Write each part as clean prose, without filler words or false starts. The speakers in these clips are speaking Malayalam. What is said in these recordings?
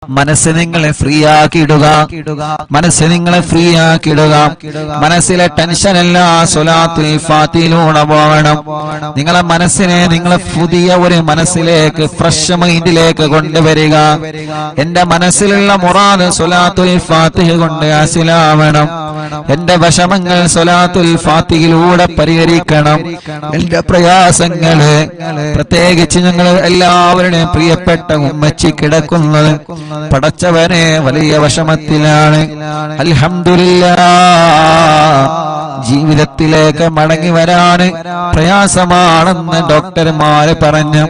മനസ്സ് നിങ്ങളെ ഫ്രീ ആക്കിയിടുക, മനസ്സ് നിങ്ങളെ ഫ്രീ ആക്കിയിടുക. മനസ്സിലെ ടെൻഷൻ എല്ലാം സ്വലാത്തുൽ ഫാത്തിഹയിലൂടെ പോകണം. നിങ്ങളെ മനസ്സിനെ നിങ്ങളെ പുതിയ ഒരു മനസ്സിലേക്ക്, ഫ്രഷ് മൈൻഡിലേക്ക് കൊണ്ടുവരിക. എന്റെ മനസ്സിലുള്ള മുറാദ് സ്വലാത്തുൽ ഫാത്തിഹ കൊണ്ട് ഹാസിലാവണം. എന്റെ വിഷമങ്ങൾ സ്വലാത്തുൽ ഫാത്തിഹയിലൂടെ പരിഹരിക്കണം. എന്റെ പ്രയാസങ്ങള്, പ്രത്യേകിച്ച് ഞങ്ങൾ എല്ലാവരുടെയും പ്രിയപ്പെട്ട ഉമ്മച്ചി കിടക്കുന്നത് പടച്ചവനെ വലിയ വിഷമത്തിലാണ്. അൽഹംദുലില്ലാഹ്, ജീവിതത്തിലേക്ക് മടങ്ങി വരാന് പ്രയാസമാണെന്ന് ഡോക്ടർമാര് പറഞ്ഞു.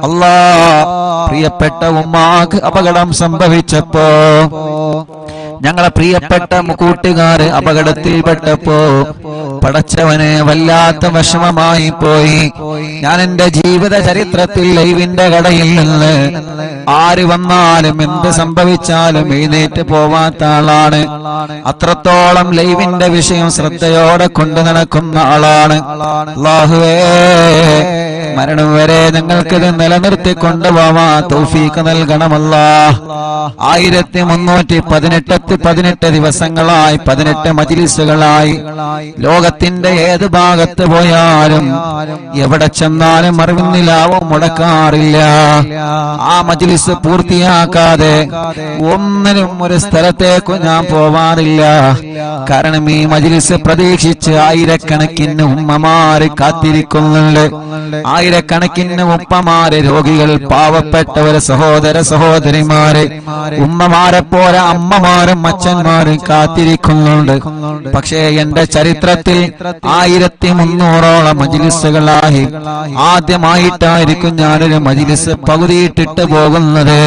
അല്ലാഹ്, പ്രിയപ്പെട്ട ഉമ്മാക്ക് അപകടം സംഭവിച്ചപ്പോ, ഞങ്ങളെ പ്രിയപ്പെട്ട കൂട്ടുകാര് അപകടത്തിൽപ്പെട്ടപ്പോ പടച്ചവനെ വല്ലാത്ത വിഷമമായി പോയി. ഞാൻ എന്റെ ജീവിത ചരിത്രത്തിൽ ലൈവിന്റെ കടയിൽ നിന്ന് ആര് വന്നാലും എന്ത് സംഭവിച്ചാലും എഴുന്നേറ്റ് പോവാത്ത ആളാണ്. അത്രത്തോളം ലൈവിന്റെ വിഷയം ശ്രദ്ധയോടെ കൊണ്ടു നടക്കുന്ന ആളാണ്. അല്ലാഹുവേ, മരണം വരെ ഞങ്ങൾക്കിത് നിലനിർത്തി കൊണ്ടുപോവാ തൗഫീഖ് നൽകണമല്ലാഹ്. 1318 ദിവസങ്ങളായി, 18 മജ്‌ലിസുകളായി ലോകത്തിന്റെ ഏത് ഭാഗത്ത് പോയാലും എവിടെ ചെന്നാലും അറിവിന്നിലാവും മുടക്കാറില്ല. ആ മജ്‌ലിസ് പൂർത്തിയാക്കാതെ ഒന്നിനും ഒരു സ്ഥലത്തേക്കും ഞാൻ പോവാറില്ല. കാരണം ഈ മജ്‌ലിസ് പ്രതീക്ഷിച്ച് ആയിരക്കണക്കിന് ഉമ്മമാര് കാത്തിരിക്കുന്നുണ്ട്. ആയിരക്കണക്കിന് ഉപ്പമാര്, രോഗികൾ, പാവപ്പെട്ടവര്, സഹോദര സഹോദരിമാര്, ഉമ്മമാരെ പോലെ അമ്മമാരും അച്ഛന്മാരും കാത്തിരിക്കുന്നുണ്ട്. പക്ഷേ എന്റെ ചരിത്രത്തിൽ 1300ഓളം മജ്‌ലിസുകളായി ആദ്യമായിട്ടായിരിക്കും ഞാനൊരു മജ്‌ലിസ് പകുതിയിട്ടിട്ട് പോകുന്നത്.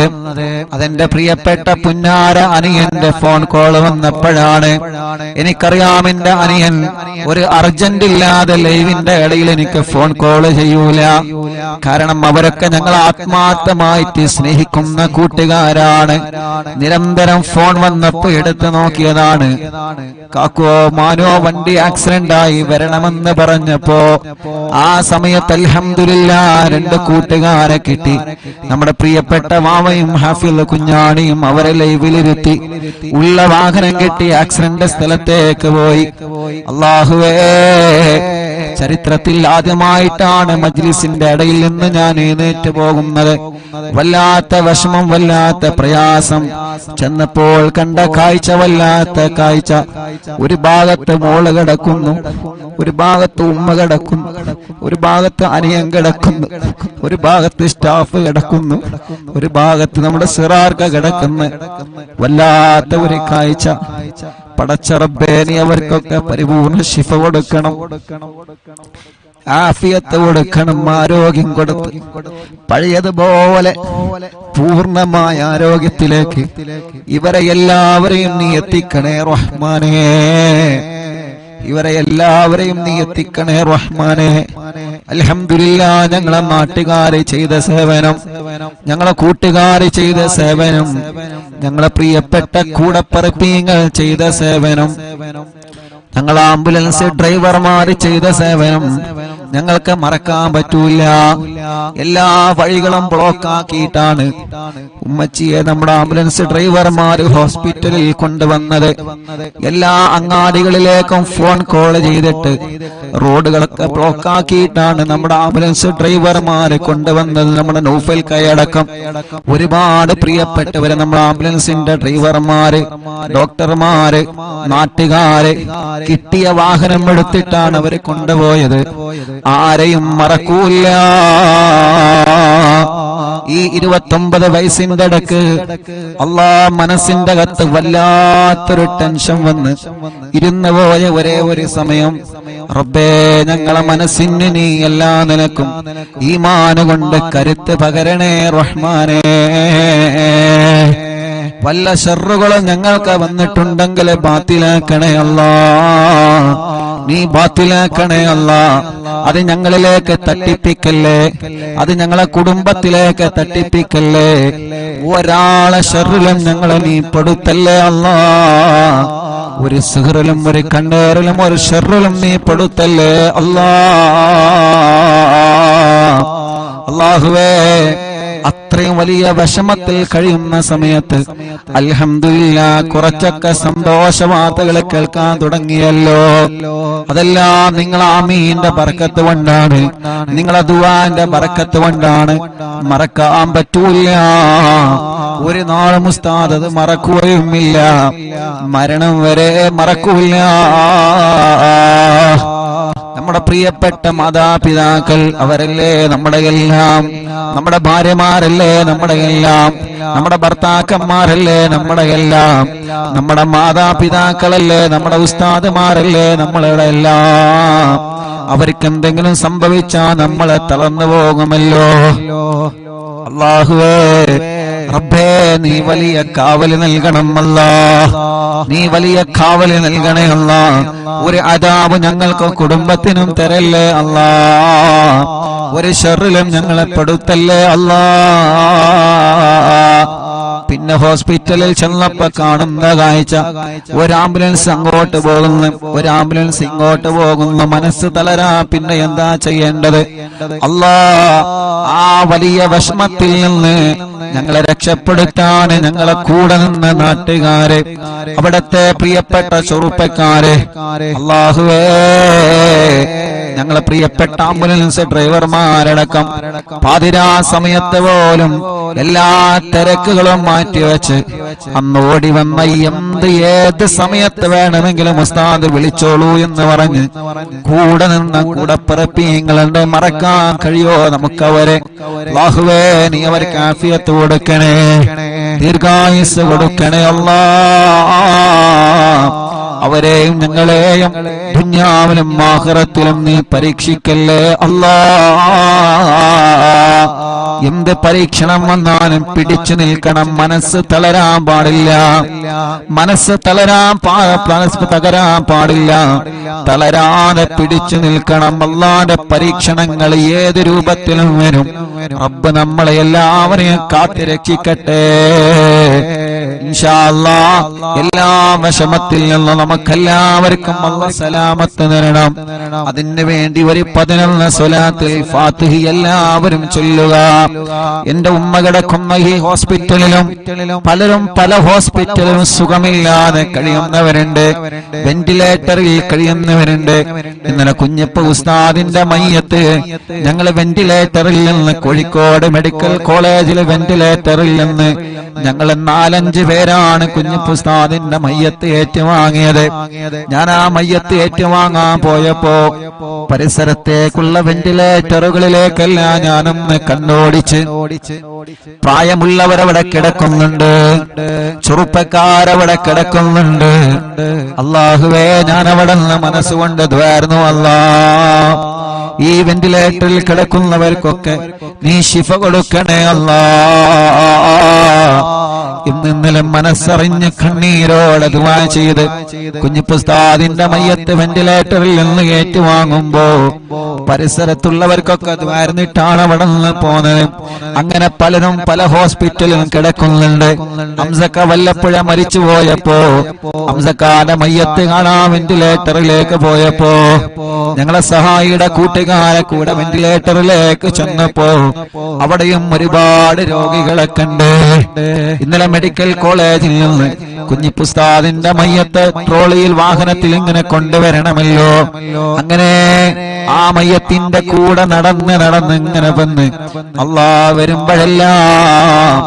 അതെന്റെ പ്രിയപ്പെട്ട പുന്നാര അനിയന്റെ ഫോൺ കോൾ വന്നപ്പോഴാണ്. എനിക്കറിയാം എന്റെ അനിയൻ ഒരു അർജന്റ് ഇല്ലാതെ ലൈവിന്റെ ഇടയിൽ എനിക്ക് ഫോൺ കോൾ ചെയ്യൂല. കാരണം അവരൊക്കെ ഞങ്ങൾ ആത്മാർത്ഥമായിട്ട് സ്നേഹിക്കുന്ന കൂട്ടുകാരാണ്. നിരന്തരം ഫോൺ വന്നപ്പോ എടുത്തു നോക്കിയതാണ്. കാക്കോ മാനോ വണ്ടി ആക്സിഡന്റ് ആയി വരണമെന്ന് പറഞ്ഞപ്പോ ആ സമയത്ത് അൽഹംദുലില്ലാഹ് 2 കൂട്ടുകാരെ കിട്ടി. നമ്മുടെ പ്രിയപ്പെട്ട മാമയും ഹാഫിൽ കുഞ്ഞാണിയും അവരെ ലൈവിലിരുത്തി ഉള്ള വാഹനം കിട്ടി ആക്സിഡന്റ് സ്ഥലത്തേക്ക് പോയി. അല്ലാഹുവേ, ചരിത്രത്തിൽ ആദ്യമായിട്ടാണ് മജ്‌ലിസിന്റെ ഇടയിൽ നിന്ന് ഞാൻ എഴുന്നേറ്റ് പോകുന്നത്. വല്ലാത്ത വിഷമം, വല്ലാത്ത പ്രയാസം. ചെന്നപ്പോൾ കണ്ട കാഴ്ച വല്ലാത്ത കാഴ്ച. ഒരു ഭാഗത്ത് മോള് കിടക്കുന്നു, ഒരു ഭാഗത്ത് ഉമ്മ കിടക്കുന്നു, ഒരു ഭാഗത്ത് അനിയൻ കിടക്കുന്നു, ഒരു ഭാഗത്ത് സ്റ്റാഫ് കിടക്കുന്നു, ഒരു ഭാഗത്ത് നമ്മുടെ സിറാർക്ക കിടക്കുന്നു. വല്ലാത്ത ഒരു കാഴ്ച. പടച്ച റബ്ബേ, നീ അവർക്കൊക്കെ പരിപൂർണ്ണ ശിഫ കൊടുക്കണം, ആഫിയത്ത് കൊടുക്കണം, ആരോഗ്യം കൊടുത്ത് പഴയതുപോലെ പൂർണ്ണമായ ആരോഗ്യത്തിലേക്ക് ഇവരെ എല്ലാവരെയും നീ എത്തിക്കണേ റഹ്മാനേ. ഇവരെ എല്ലാവരെയും നീ എത്തിക്കണേ റഹ്മാനേ. അൽഹംദുലില്ലാഹ്, ഞങ്ങളെ നാട്ടുകാരെ ചെയ്ത സേവനം, ഞങ്ങളെ കൂട്ടുകാരെ ചെയ്ത സേവനം, ഞങ്ങളെ പ്രിയപ്പെട്ട കൂടപ്പറപ്പീങ്ങൾ ചെയ്ത സേവനം, ഞങ്ങൾ ആംബുലൻസ് ഡ്രൈവർമാര് ചെയ്ത സേവനം ഞങ്ങൾക്ക് മറക്കാൻ പറ്റൂല. എല്ലാ വഴികളും ബ്ലോക്ക് ആക്കിയിട്ടാണ് ഉമ്മച്ചിയെ നമ്മുടെ ആംബുലൻസ് ഡ്രൈവർമാര് ഹോസ്പിറ്റലിൽ കൊണ്ടുവന്നത്. എല്ലാ അങ്ങാടികളിലേക്കും ഫോൺ കോൾ ചെയ്തിട്ട് റോഡുകളൊക്കെ ബ്ലോക്ക് ആക്കിയിട്ടാണ് നമ്മുടെ ആംബുലൻസ് ഡ്രൈവർമാര് കൊണ്ടുവന്നത്. നമ്മുടെ നൗഫൽ കൈയടക്കം ഒരുപാട് പ്രിയപ്പെട്ടവര്, നമ്മുടെ ആംബുലൻസിന്റെ ഡ്രൈവർമാര്, ഡോക്ടർമാര്, നാട്ടുകാര് കിട്ടിയ വാഹനം എടുത്തിട്ടാണ് അവര് കൊണ്ടുപോയത്. ആരെയും മറക്കൂല. ഈ 29 വയസ്സിന്റെ ഇടക്ക് മനസ്സിന്റെ അകത്ത് വല്ലാത്തൊരു ടെൻഷൻ വന്ന് ഇരുന്നു പോയ ഒരേ ഒരു സമയം, റബ്ബേ, ഞങ്ങളെ മനസ്സിന് നീ എല്ലാ നിലക്കും ഈമാൻ കൊണ്ട് കരുത്ത് പകരണേ റഹ്മാനേ. വല്ല ശർറുകളും ഞങ്ങൾക്ക് വന്നിട്ടുണ്ടെങ്കിൽ ബാത്തിലാക്കണേ അല്ലാഹ്, നീ ബാത്തിലാക്കണേ അല്ലാഹ്. അത് ഞങ്ങളിലേക്ക് തട്ടിപ്പിക്കല്ലേ, അത് ഞങ്ങളെ കുടുംബത്തിലേക്ക് തട്ടിപ്പിക്കല്ലേ. ഒരാളെ ശർറിലും ഞങ്ങളെ നീ പെടുത്തല്ലേ അല്ലാഹ്. ഒരു സിഹറിലും ഒരു കണ്ണേറിലും ഒരു ശർറിലും നീ പെടുത്തല്ലേ അല്ലാഹ്. അല്ലാഹുവേ, അത്രയും വലിയ വിഷമത്തിൽ കഴിയുന്ന സമയത്ത് അൽഹംദുലില്ലാഹ് കുറച്ചൊക്കെ സന്തോഷ വാർത്തകൾ കേൾക്കാൻ തുടങ്ങിയല്ലോ. അതെല്ലാം നിങ്ങൾ ആമീന്റെ ബർക്കത്ത് കൊണ്ടാണ്, നിങ്ങളെ ദുആന്റെ ബർക്കത്ത് കൊണ്ടാണ്. മറക്കാൻ പറ്റൂല, ഒരു നാളും ഉസ്താദ് അത് മറക്കുകയുമില്ല, മരണം വരെ മറക്കൂല. നമ്മുടെ പ്രിയപ്പെട്ട മാതാപിതാക്കൾ അവരല്ലേ നമ്മുടെ എല്ലാം, നമ്മുടെ ഭാര്യമാരല്ലേ നമ്മുടെ എല്ലാം, നമ്മുടെ ഭർത്താക്കന്മാരല്ലേ നമ്മുടെ എല്ലാം, നമ്മുടെ മാതാപിതാക്കളല്ലേ നമ്മുടെ ഉസ്താദുമാരല്ലേ നമ്മളുടെ എല്ലാം. അവർക്ക് എന്തെങ്കിലും സംഭവിച്ചാൽ നമ്മളെ തളർന്നു പോകുമല്ലോ. അല്ലാഹുവേ റബ്ബേ നീ വലിയ കാവല് നൽകണം അല്ലാഹ്, നീ വലിയ കാവല് നൽകണേ അല്ലാഹ്. ഒരു അദാബ് ഞങ്ങൾക്ക് കുടുംബത്തിനും തരല്ലേ അല്ലാഹ്, ഒരു ശർറിലും ഞങ്ങളെ പെടുത്തല്ലേ അല്ലാഹ്. പിന്നെ ഹോസ്പിറ്റലിൽ ചെന്നപ്പോ കാണുന്ന കാഴ്ച, ഒരു ആംബുലൻസ് അങ്ങോട്ട് പോകുന്നു, ഒരു ആംബുലൻസ് ഇങ്ങോട്ട് പോകുന്നു. മനസ്സ് തളരാ, പിന്നെ എന്താ ചെയ്യേണ്ടത്? അല്ലാഹ് ആ വലിയ വിഷമത്തിൽ നിന്ന് ഞങ്ങളെ രക്ഷപ്പെടുത്താൻ ഞങ്ങളെ കൂടെ നിന്ന് നാട്ടുകാരെ, അവിടത്തെ പ്രിയപ്പെട്ട ചെറുപ്പക്കാരെ, അല്ലാഹുവേ ഞങ്ങളെ പ്രിയപ്പെട്ട ആംബുലൻസ് ഡ്രൈവർമാരടക്കം പാതിരാ സമയത്ത് പോലും എല്ലാ തിരക്കുകളും മാറ്റിവെച്ച് അന്ന് ഓടി വന്ന ഏത് സമയത്ത് വേണമെങ്കിലും ഉസ്താദ് വിളിച്ചോളൂ എന്ന് പറഞ്ഞ് കൂടെ നിന്ന കൂടപ്പിറപ്പിങ്ങളുടെ മറക്കാൻ കഴിയോ നമുക്കവരെ? അല്ലാഹുവേ നീ അവർക്ക് ആഫിയത്ത് കൊടുക്കണേ, ദീർഘായുസ് കൊടുക്കണേ അല്ലാഹ്. അവരെയും ഞങ്ങളെയും ദുനിയാവിലും ആഖിറത്തിലും നീ പരീക്ഷിക്കല്ലേ അല്ലാഹ്. എന്ത് പരീക്ഷണം വന്നാലും പിടിച്ചു നിൽക്കണം, മനസ്സ് തളരാൻ പാടില്ല, മനസ്സ് തകരാൻ പാടില്ല, തളരാതെ പിടിച്ചു നിൽക്കണം. അല്ലാഹുവിന്റെ പരീക്ഷണങ്ങൾ ഏത് രൂപത്തിലും വരും. റബ്ബ് നമ്മളെ എല്ലാവരെയും കാത്തുരക്ഷിക്കട്ടെ ഇൻഷാ അല്ലാഹ്. എല്ലാ വിഷമത്തിൽ നിന്ന് നമുക്കെല്ലാവർക്കും അല്ലാഹ് സലാമത്ത് തരണം. അതിനു വേണ്ടി ഒരു 11 സ്വലാത്തുൽ ഫാത്തിഹ എല്ലാവരും ചൊല്ലുക. എന്റെ ഉമ്മ കിടക്കുന്ന ഈ ഹോസ്പിറ്റലിലും പലരും പല ഹോസ്പിറ്റലിലും സുഖമില്ലാതെ കഴിയുന്നവരുണ്ട്, വെന്റിലേറ്ററിൽ കഴിയുന്നവരുണ്ട്. ഇന്നലെ കുഞ്ഞപ്പ ഉസ്താദിന്റെ മയ്യത്ത് ഞങ്ങൾ വെന്റിലേറ്ററിൽ നിന്ന്, കോഴിക്കോട് മെഡിക്കൽ കോളേജിലെ വെന്റിലേറ്ററിൽ നിന്ന് ഞങ്ങൾ 4-5 പേരാണ് കുഞ്ഞപ്പ ഉസ്താദിന്റെ മയ്യത്ത് ഏറ്റുവാങ്ങിയത്. ഞാൻ ആ മയ്യത്ത് ഏറ്റുവാങ്ങാൻ പോയപ്പോ പരിസരത്തേക്കുള്ള വെന്റിലേറ്ററുകളിലേക്കെല്ലാം ഞാനൊന്ന് കണ്ണോടിച്ച്, പ്രായമുള്ളവരവിടെ കിടക്കുന്നുണ്ട്, ചെറുപ്പക്കാരവിടെ കിടക്കുന്നുണ്ട്. അല്ലാഹുവേ ഞാൻ അവിടെ നിന്ന് മനസ്സുകൊണ്ട് ദ്വാരുന്നു അല്ലാഹ്. ഈ വെന്റിലേറ്ററിൽ കിടക്കുന്നവർക്കൊക്കെ നീ ശിഫ കൊടുക്കണേ അല്ലാഹ്. ഇന്നലെ മനസ്സറിഞ്ഞ് കണ്ണീരോടെ ദുആ ചെയ്ത് കുഞ്ഞിപ്പുസ്താദിന്റെ മയ്യത്ത് വെന്റിലേറ്ററിൽ നിന്ന് ഏറ്റുവാങ്ങുമ്പോ പരിസരത്തുള്ളവർക്കൊക്കെ ദ്വാരന്നിട്ടാണ് അവിടെ നിന്ന് പോന്നത്. അങ്ങനെ പലരും പല ഹോസ്പിറ്റലിലും കിടക്കുന്നുണ്ട്. ഹംസക്ക വല്ലപ്പുഴ മരിച്ചു പോയപ്പോ ഹംസക്കാന്റെ മയ്യത്ത് കാണാൻ വെന്റിലേറ്ററിലേക്ക് പോയപ്പോ ഞങ്ങളെ സഹായിയുടെ കൂട്ടുകാരെ കൂടെ വെന്റിലേറ്ററിലേക്ക് ചെന്നപ്പോ അവിടെയും ഒരുപാട് രോഗികളെ കണ്ട്. ഇന്നലെ മെഡിക്കൽ കോളേജിൽ നിന്ന് കുഞ്ഞിപ്പുസ്താദിന്റെ മയ്യത്ത് ട്രോളിയിൽ വാഹനത്തിൽ ഇങ്ങനെ കൊണ്ടുവരണമല്ലോ. അങ്ങനെ ആ മയ്യത്തിന്റെ കൂടെ നടന്ന് ഇങ്ങനെ വന്ന് അല്ലാഹ് വരുമ്പോഴെല്ലാം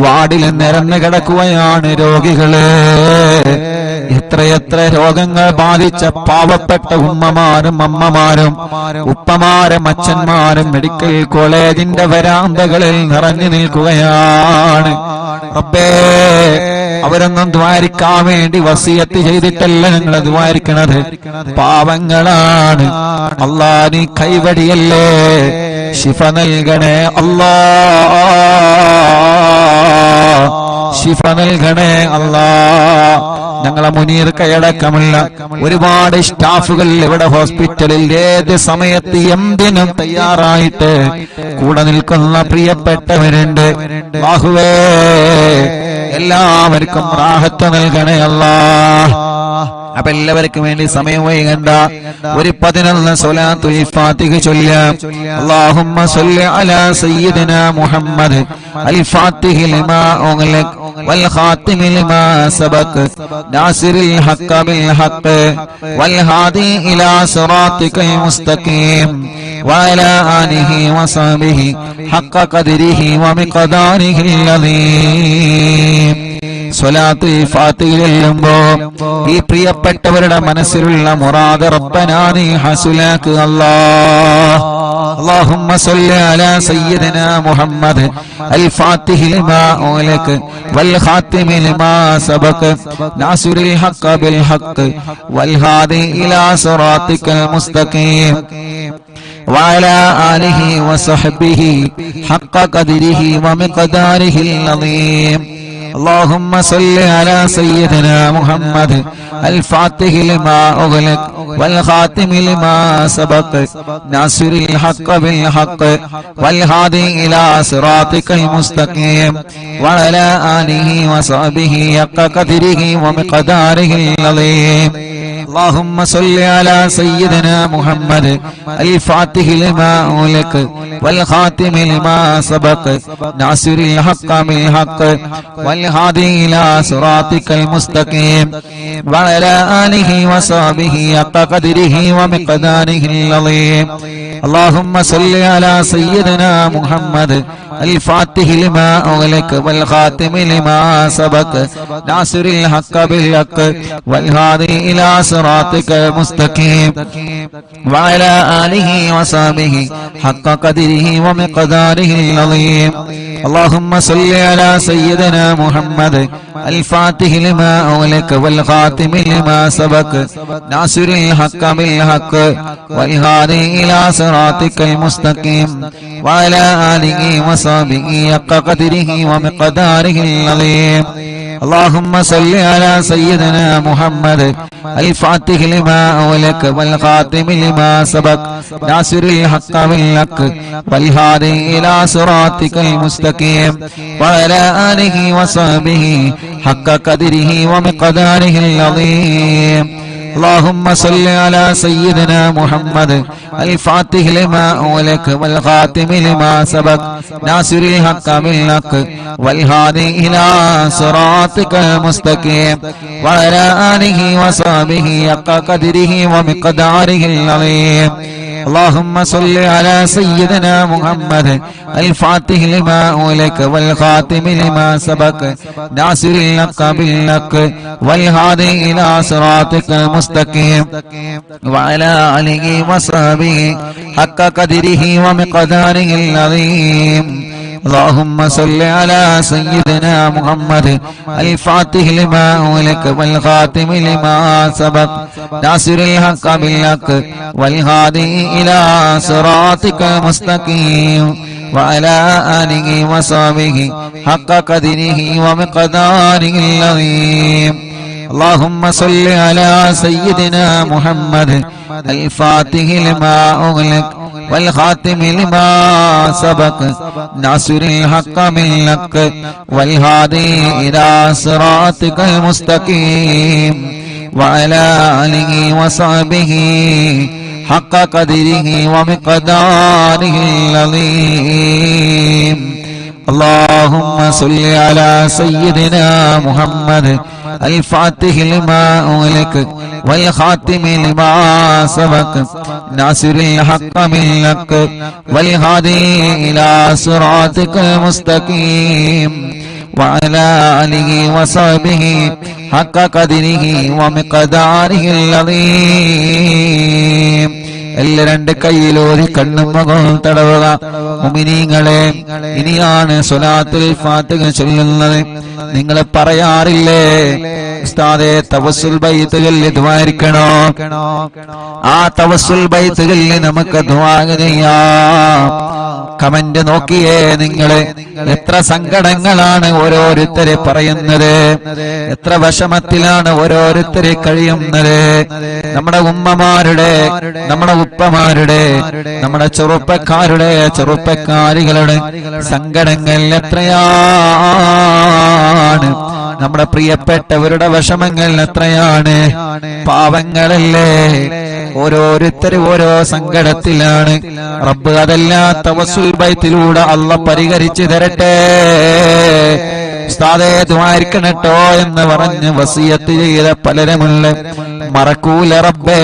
വാർഡിൽ നിരന്ന് കിടക്കുകയാണ് രോഗികള്. എത്രയെത്ര രോഗങ്ങൾ ബാധിച്ച പാവപ്പെട്ട ഉമ്മമാരും അമ്മമാരും ഉപ്പമാരും അച്ഛന്മാരും മെഡിക്കൽ കോളേജിന്റെ വരാന്തകളിൽ നിറഞ്ഞു നിൽക്കുകയാണ്. റബ്ബേ അവരൊന്നും ദ്വാരിക്കാൻ വേണ്ടി വസിയത്ത് ചെയ്തിട്ടല്ല ഞങ്ങൾ ദ്വാരിക്കണത്, പാവങ്ങളാണ്. അല്ലാഹ് നീ കൈവടിയല്ലേ, ശിഫ നൽകണേ അല്ലാഹ്, ശിഫ നൽകണേ അല്ലാഹ്. ഞങ്ങളെ മുനീർ കൈയടക്കമുള്ള ഒരുപാട് സ്റ്റാഫുകൾ ഇവിടെ ഹോസ്പിറ്റലിൽ ഏത് സമയത്ത് എന്തിനും തയ്യാറായിട്ട് കൂടെ നിൽക്കുന്ന പ്രിയപ്പെട്ടവരുണ്ട്. അല്ലാഹുവേ എല്ലാവർക്കും റാഹത്ത് നൽകണേ അല്ലാഹ്. അപ്പൊ എല്ലാവർക്കും വേണ്ടി സമയം വൈകണ്ട ഒരു 11 സ്വലാത്തുൽ ഫാത്തിഹ ചൊല്ലാം. അല്ലാഹുമ്മ സ്വല്ലി അലാ സയ്യിദിനാ മുഹമ്മദ് അൽ ഫാത്തിഹി ലിമാ ഉഗ്ലിഖ വൽ ഖാതിമി ലിമാ സബഖ നാസിറിൽ ഹഖ് ബിൽ ഹഖ് വൽ ഹാദി ഇലാ സിറാത്തിക്കൽ മുസ്തഖീം വഅലാ ആലിഹി വസഹ്ബിഹി ഹഖ് ഖദ്രിഹി വമിഖ്ദാരിഹിൽ അദീം. സ്വലാത്തുൽ ഫാത്തിഹ ചൊല്ലുമ്പോ ഈ പ്രിയപ്പെട്ടവരുടെ മനസ്സിലുള്ള മുറാദ് റബ്ബനാ നീ ഹസുലാക്ക് അല്ലാഹ്. اللهم صل على سيدنا محمد الفاتح لما أغلق والخاتم لما سبق ناصر الحق بالحق والهادي إلى صراطك المستقيم وعلى آله وصحبه حق قدره ومقداره العظيم. اللهم صل على سيدنا محمد الفاتح لما أغلق والخاتم لما سبق ناصر الحق بالحق والهادي إلى صراطك المستقيم وعلى آله وصحبه حق قدره ومقداره العظيم. اللهم صل على سيدنا محمد الفاتح لما أغلق والخاتم لما سبق ناصر الحق بالحق والهادي إلى صراطك المستقيم وعلى آله وصحبه حق قدره ومقداره العظيم. اللهم صل على سيدنا محمد الفاتح لما أغلق والخاتم لما سبق ناصر الحق بالحق والهادي إلى صراطك المستقيم وعلى آله وصحبه حق قدره ومقداره العظيم. اللهم صل على سيدنا محمد الفاتح لما أغلق والخاتم لما سبق ناصر الحق بالحق والهادي إلى صراطك المستقيم وعلى آله وصحبه حق قدره ومقداره العظيم. اللهم صل على سيدنا محمد الفاتح لما أغلق والخاتم لما سبق ناصر الحق بالحق والهادي إلى صراطك المستقيم وعلى آله وصحبه حق قدره ومقداره العظيم. اللهم صل على سيدنا محمد الفاتح لما أغلق والخاتم لما سبق ناصر الحق بالحق والهادي إلى صراطك المستقيم وعلى آله وصحبه حق قدره ومقداره العظيم. اللهم صل على سيدنا محمد الفاتح لما أغلق والخاتم لما سبق ناصر الحق بالحق والهادي إلى صراطك المستقيم وعلى آله وصحبه حق قدره ومقداره العظيم. اللهم صل على سيدنا محمد الفاتح لما أغلق والخاتم لما سبق ناصر الحق بالحق والهادي إلى صراطك المستقيم وعلى آله وصحبه حق قدره ومقداره العظيم. اللهم صل على سيدنا محمد الفاتح لما أغلق والخاتم لما سبق ناصر الحق بالحق والهادي إلى صراطك المستقيم وعلى آله وصحبه حق قدره ومقداره العظيم. اللهم صل على سيدنا محمد الفاتح لما أغلق والخاتم لما سبق ناصر الحق بالحق والهادي إلى صراطك المستقيم وعلى آله وصحبه حق قدره ومقداره العظيم. എല്ലാ രണ്ട് കൈയിലോരി കണ്ണും മുഖവും തടവുക. മുഅ്മിനീങ്ങളെ, ഇനിയാണ് സ്വലാത്തുൽ ഫാത്തിഹ ചൊല്ലുന്നത്. നിങ്ങൾ പറയാറില്ലേ ഉസ്താദേ തവസ്സുൽ ബൈത്ത് ചൊല്ലി ദുആയിരിക്കണോ? ആ തവസ്സുൽ ബൈത്ത് ചൊല്ലി നമുക്ക് ദുആ ചെയ്യാം. കമന്റ് നോക്കിയേ നിങ്ങള്, എത്ര സങ്കടങ്ങളാണ് ഓരോരുത്തരെ പറയുന്നത്, എത്ര വിഷമത്തിലാണ് ഓരോരുത്തരെ കഴിയുന്നത്. നമ്മുടെ ഉമ്മമാരുടെ, നമ്മുടെ ഉപ്പമാരുടെ, നമ്മുടെ ചെറുപ്പക്കാരുടെ, ചെറുപ്പക്കാരികളുടെ സങ്കടങ്ങൾ എത്രയാണ്. നമ്മുടെ പ്രിയപ്പെട്ടവരുടെ വിഷമങ്ങൾ എത്രയാണ്. പാവങ്ങളല്ലേ, ഓരോരുത്തരും ഓരോ സങ്കടത്തിലാണ്. റബ്ബ് അതെല്ലാം തവസ്സുൽ ബൈത്തിലൂടെ അല്ലാഹ് പരിഹരിച്ചു തരട്ടെ. ഉസ്താദേ ദുആയിരിക്കണട്ടോ എന്ന് പറഞ്ഞ് വസിയത്ത് ചെയ്ത പലരുമുള്ള മറക്കൂല റബ്ബേ.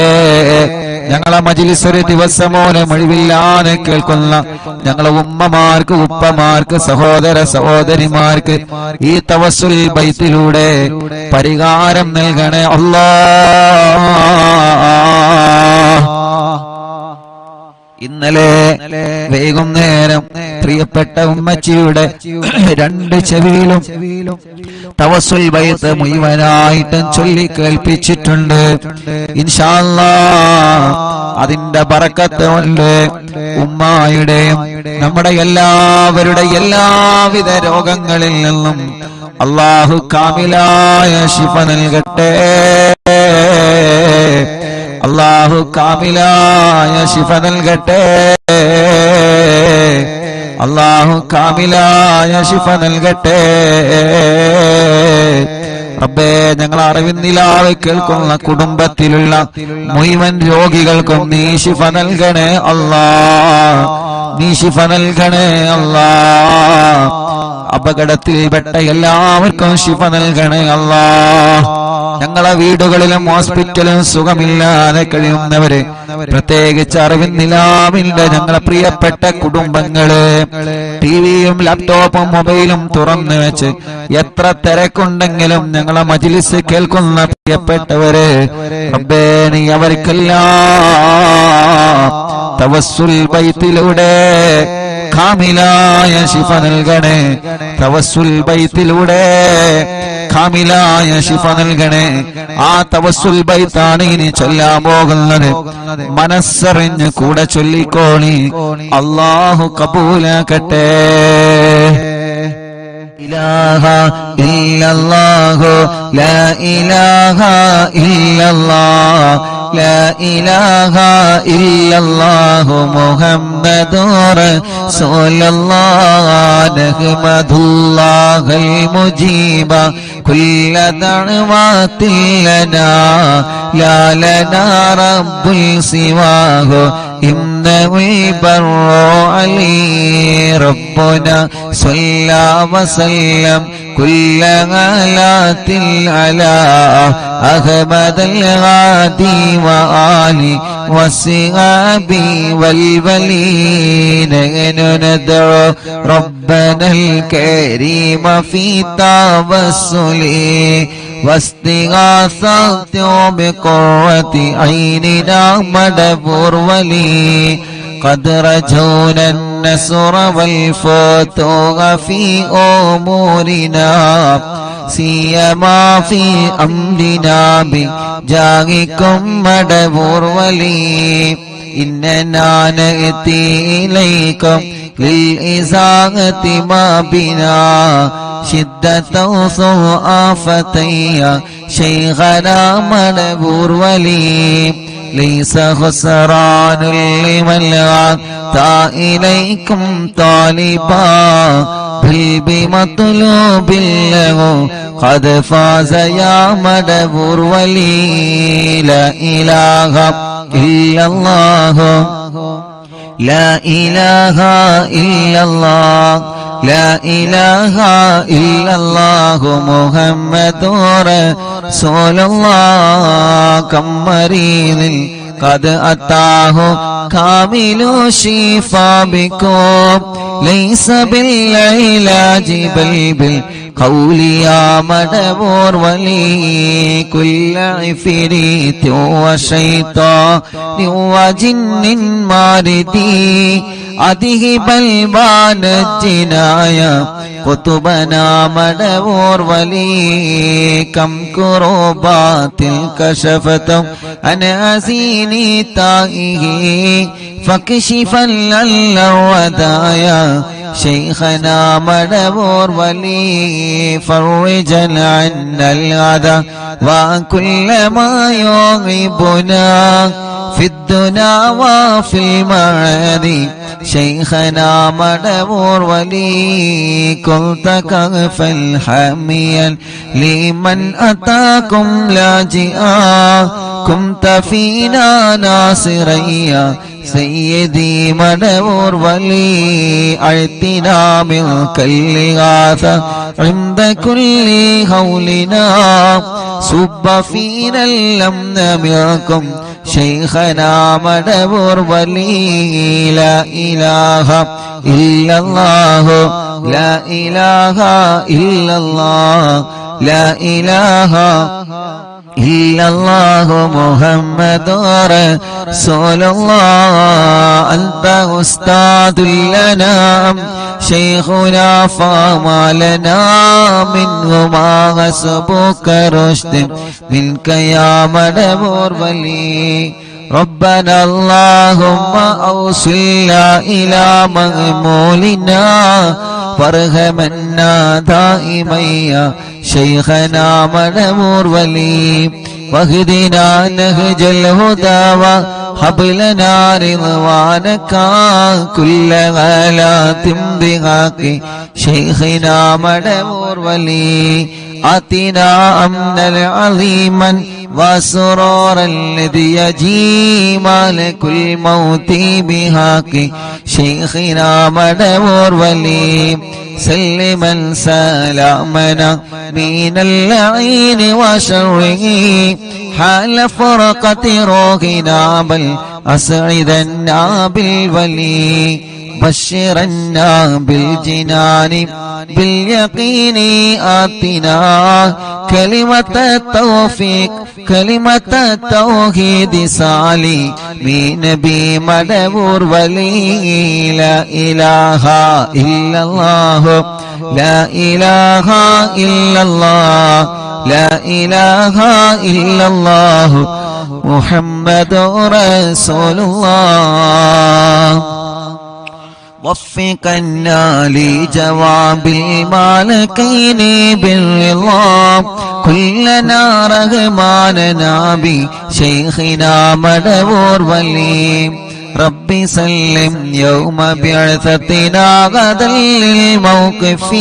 ഞങ്ങളെ മജ്ലിസ് ഒരു ദിവസമോനെ മൊഴിവില്ലാതെ കേൾക്കുന്ന ഞങ്ങളെ ഉമ്മമാർക്ക്, ഉപ്പമാർക്ക്, സഹോദര സഹോദരിമാർക്ക് ഈ തവസ്സുൽ ബൈത്തിലൂടെ പരിഹാരം നൽകണേ അല്ലാഹ്. ഇന്നലെ വൈകുന്നേരം പ്രിയപ്പെട്ട ഉമ്മച്ചിയുടെ 2 ചെവിയിലും തവസ്സുൽ ബൈത്ത് മുഴുവനായിട്ടും ചൊല്ലി കേൾപ്പിച്ചിട്ടുണ്ട്. ഇൻഷാ അല്ലാഹ് അതിന്റെ ബറക്കത്ത് കൊണ്ട് ഉമ്മായുടെയും നമ്മുടെ എല്ലാവരുടെ എല്ലാവിധ രോഗങ്ങളിൽ നിന്നും അല്ലാഹു കാമിലായ ശിഫ നൽകട്ടെ. അല്ലാഹു കാമിലായ ശിഫ നൽകട്ടെ. അല്ലാഹു കാമിലായ ശിഫ നൽകട്ടെ. റബ്ബേ, ഞങ്ങൾ അറിവിന്നിലാവ് കേൾക്കുന്ന കുടുംബത്തിലുള്ള മുഴുവൻ രോഗികൾക്കും നീ ശിഫ നൽകണേ അല്ലാഹ്. നീ ശിഫ നൽകണേ അല്ലാഹ്. അപകടത്തിൽപ്പെട്ട എല്ലാവർക്കും ശിഫ നൽകണേ അല്ലാഹ്. ഞങ്ങളെ വീടുകളിലും ഹോസ്പിറ്റലും സുഖമില്ലാതെ കഴിയുന്നവര്, പ്രത്യേകിച്ച് അറിവിന്നിലാവിന്റെ ഞങ്ങളെ പ്രിയപ്പെട്ട കുടുംബങ്ങള്, ടിവിയും ലാപ്ടോപ്പും മൊബൈലും തുറന്നു വെച്ച് എത്ര തിരക്കുണ്ടെങ്കിലും ഞങ്ങളെ മജ്ലിസ് കേൾക്കുന്ന പ്രിയപ്പെട്ടവര്, റബ്ബേ നീ അവർക്കെല്ലാം തവസ്സുൽ ബൈത്തിലൂടെ കാമിലായ ശിഫ നൽകണേ. തവസ്സുൽ ബൈത്തിലൂടെ കാമിലായ ശിഫ നൽകണേ. ആ തവസ്സുൽ ബൈത്താണ് ഇനി ചൊല്ലാൻ പോകുന്നത്. മനസ്സറിഞ്ഞ് കൂടെ ചൊല്ലിക്കോളി. അല്ലാഹു കബൂലാക്കട്ടെ. ഇലാഹ ഇല്ലല്ലാഹു ലാ ഇലാഹ ഇല്ലല്ലാഹ് ലാ ഇലാഹ ഇല്ലല്ലാഹു മുഹമ്മദുർ റസൂലുള്ളാഹ് നഹ്മദുല്ലാഹൽ മുജീബ കുല്ല ദഅവാതിൽ ലനാ ലാ ലനാ റബ്ബുൽ സിവാഹു ഇന്നഹു ബർറു അലി റബ്ബുനാ സ്വല്ലാ വസല്ലം കുല്ല ഗലാത്തിൽ അലാ അഹ്മദൽ ഗാദി വആലി വസിഹാബി വൽവലീന നദഉ റബ്ബനൽ കരീമ ഫീ തവസ്സുലി واستغاثة بقرة عيننا مدبور ولي قد رجونا النصر والفتوح في أمورنا سيما في أمرنا بجاهكم مدبور ولي إننا نأتي إليكم للإزاغة ما بنا شدة صوآفتي شيخنا مدبور ولي ليس خسران لمن أتى إليكم طالبا بل بمطلوب له قد فاز يا مدبور ولي لا إله إلا الله لا إله إلا الله لا إله إلا الله محمد رسول الله كم مريض قد أتاه كامل الشفاء بكم ليس بالعلاج بل بالقول يا مدبور ولي كل عفريت وشيطان وجن ماردي أذهب البان الجنايا قطبنا مدبور ولي كم كروبات كشفتم عن أزيني تائه فكشفا للودايا شيخنا مدبور ولي فرجا عنا الأذى وكل ما يغيبنا في الدنا وفي المعاد شيخنا مدبور ولي كنت كغفا حاميا لمن أتاكم لاجئا كنت فينا ناصريا سيدي مدبور ولي أعطنا منك الإغاثة عند كل هولنا صب فينا الأمن منكم شيخنا مدبور ولي لا إله إلا الله لا إله إلا الله لا إله إلا الله محمد رسول الله أنت أستاذ لنا شيخنا فما لنا منه ما حسبك رشد منك يا مدبور ولي ربنا اللهم أوصلنا إلى مغمولنا وارحمنا دائما يا شيخنا مدبور ولي واهدنا نهج الهدى وهب لنا رضوانك كل غلات بحق شيخنا مدبور ولي آتنا أمنا عظيما وسرورا الذي يجي مالك الموت بحق شيخنا مدبور ولي سلما سلامنا من اللعين وشره حال فرقة روحنا بل أسعدنا بالولي بشرنا بالجنان باليقين آتنا كلمة التوفيق كلمة التوحيد سالي من نبي مدبور ولي لا إله إلا الله لا إله إلا الله لا إله إلا الله محمد رسول الله وفقنا لجواب المالكين بالرضا كلنا رغماننا بشيخنا مدبور ولي ربي سلم يوم بعثتنا غدا للموقف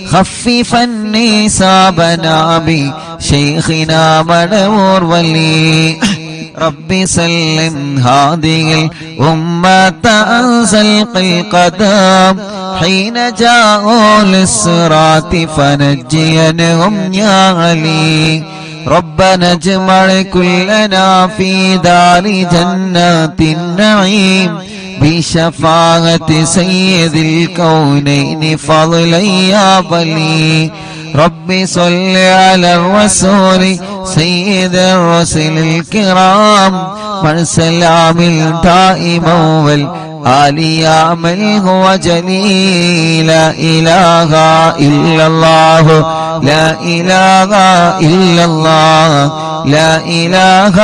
خففا نسابنا بشيخنا مدبور ولي ربي سلم هذه الأمة أنزل القدم حين جاءوا للصراط فنجينهم يا علي ربنا اجمع كلنا في دار جنات النعيم بشفاعة سيد الكونين فضلا يا ولي ربي صل على الرسول سيد الرسل الكرام من سلام دائما والآل يا من هو جليل لا إله إلا الله لا إله إلا الله لا إله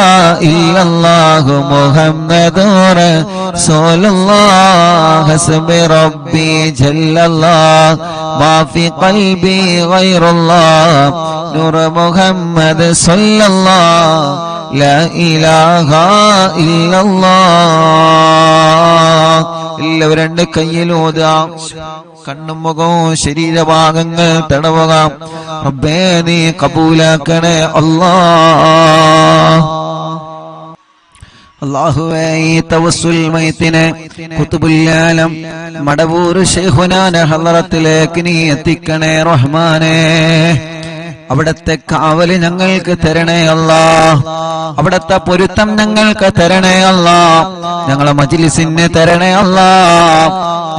إلا الله محمد رسول الله حسب ربي جل الله ما في قلبي غير الله نور محمد صلى الله لا إله إلا الله എല്ലാവരും രണ്ട് കയ്യിലൂതാം കണ്ണും മുഖവും ശരീരഭാഗങ്ങൾ തടവുക റബ്ബേ നീ കബൂലാക്കണേ അല്ലാഹ് അല്ലാഹുവേ ഈ തവസ്സുൽ മൈത്തിനെ ഖുതുബുൽ ആലം മടവൂർ ശൈഖുനാന്റെ ഹളറത്തിലേക്ക് നീ എത്തിക്കണേ റഹ്മാനേ അവിടത്തെ കാവല് ഞങ്ങൾക്ക് തരണേ അല്ലാഹ് അവിടത്തെ പൊരുത്തം ഞങ്ങൾക്ക് തരണേ അല്ലാഹ് ഞങ്ങളെ മജ്ലിസിനെ തരണേ അല്ലാഹ്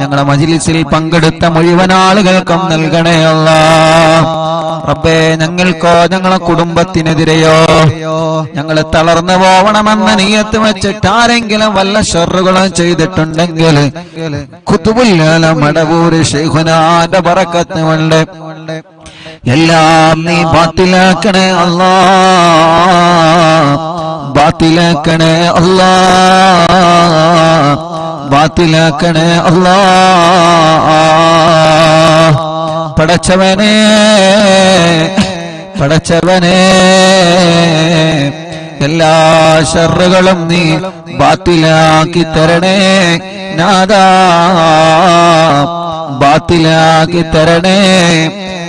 ഞങ്ങളെ മജ്ലിസിൽ പങ്കെടുത്ത മുഴുവൻ ആളുകൾക്കും നൽകണേ അല്ലാഹ് റബ്ബേ ഞങ്ങൾക്കോ ഞങ്ങളെ കുടുംബത്തിനെതിരെയോ ഞങ്ങൾ തളർന്നു പോവണമെന്ന നിയത്ത് വെച്ചിട്ട് ആരെങ്കിലും വല്ല ഷർറുകളും ചെയ്തിട്ടുണ്ടെങ്കിൽ ഖുതുബുൽ ആലം മടവൂർ ശൈഖുനാന്റെ ബറക്കത്ത് കൊണ്ട് എല്ലാം നീ ബാത്തിലാക്കണേ അല്ലാഹ് ബാത്തിലാക്കണേ അല്ലാഹ് ബാത്തിലാക്കണേ അല്ലാഹ് പടച്ചവനേ പടച്ചവനേ എല്ലാ ശർറുകളും നീ ബാത്തിലാക്കി തരണേ നാദാ, ബാത്തിലാക്കി തരണേ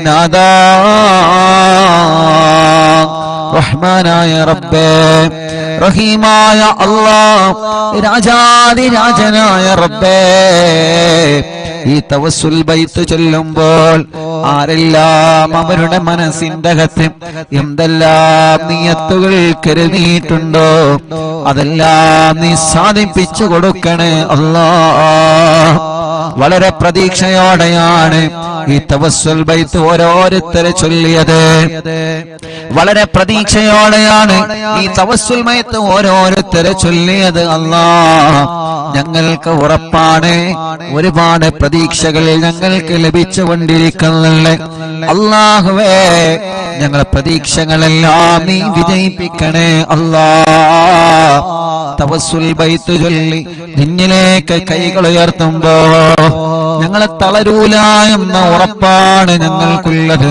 നാദാ. റഹ്മാനായ റബ്ബേ, റഹീമായ അല്ലാഹ്, രാജാധിരാജനായ റബ്ബേ, ഈ തവസ്സുൽ ബൈത്ത് ചൊല്ലുമ്പോൾ ആരെല്ലാം അവരുടെ മനസ്സിന്റെ അകത്ത് എന്തെല്ലാം നിയത്തുകൾ കരുതിയിട്ടുണ്ടോ അതെല്ലാം നീ സാധിപ്പിച്ചു കൊടുക്കണേ അല്ലാഹ്. വളരെ പ്രതീക്ഷയോടെയാണ് ഈ തവസ്സുൽ ബൈത്ത് ഓരോരുത്തരെ ചൊല്ലിയത്. വളരെ പ്രതീക്ഷയോടെയാണ് ഈ തവസ്സുൽ ബൈത്ത് ഓരോരുത്തരെ ചൊല്ലിയത്. അല്ലാഹ്, ഞങ്ങൾക്ക് ഉറപ്പാണ് ഒരുപാട് പ്രതീക്ഷകൾ ഞങ്ങൾക്ക് ലഭിച്ചുകൊണ്ടിരിക്കുന്നുണ്ട്. അല്ലാഹുവേ, ഞങ്ങളെ പ്രതീക്ഷകളെല്ലാം നീ വിജയിപ്പിക്കണേ അല്ലാഹ്. തവസ്സുൽ ബൈത്ത് ചൊല്ലി നിന്നിലേക്ക് കൈകൾ ഉയർത്തുമ്പോ ഞങ്ങളെ തളരൂല എന്ന ഉറപ്പാണ് ഞങ്ങൾക്കുള്ളത്.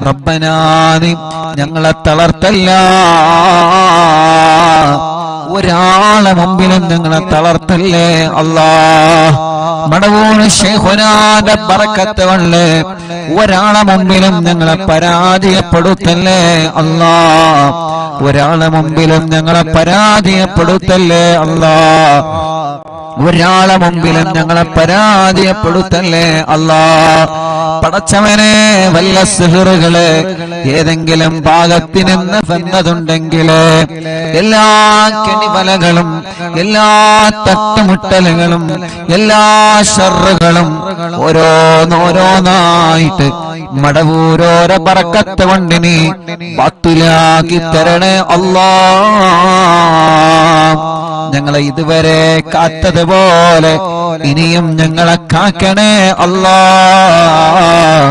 റബ്ബനാ, നീ ഞങ്ങളെ തളർത്തല്ല, ഒരാളെ മുമ്പിലും ഞങ്ങളെ തളർത്തല്ലേ അല്ലാഹ്. മടവൂർ ശൈഖുനാന്റെ ബറക്കത്ത് കൊണ്ട് ഒരാളെ മുമ്പിലും ഞങ്ങളെ പരാജയപ്പെടുത്തല്ലേ അല്ലാഹ്. ഒരാളെ മുമ്പിലും ഞങ്ങളെ പരാജയപ്പെടുത്തല്ലേ അല്ലാഹ്. ഒരാളെ മുമ്പിലും ഞങ്ങളെ പരാജയപ്പെടുത്തല്ലേ അല്ലാഹ്. പടച്ചവനെ, വല്ല സിഹറുകള് ഏതെങ്കിലും ഭാഗത്തിൽ നിന്ന് വന്നതുണ്ടെങ്കിൽ എല്ലാ കെണിവലകളും എല്ലാ തട്ടുമുട്ടലുകളും എല്ലാ ശർറുകളും ഓരോന്നോരോന്നായിട്ട് മടവൂരോരോ ബറക്കത്ത് കൊണ്ട് നീ ബാത്തിലാക്കി തരണേ അല്ലാഹ്. ഞങ്ങളെ ഇതുവരെ കാത്തതുപോലെ ഇനിയും ഞങ്ങളെ കാക്കണേ അല്ലാഹ്.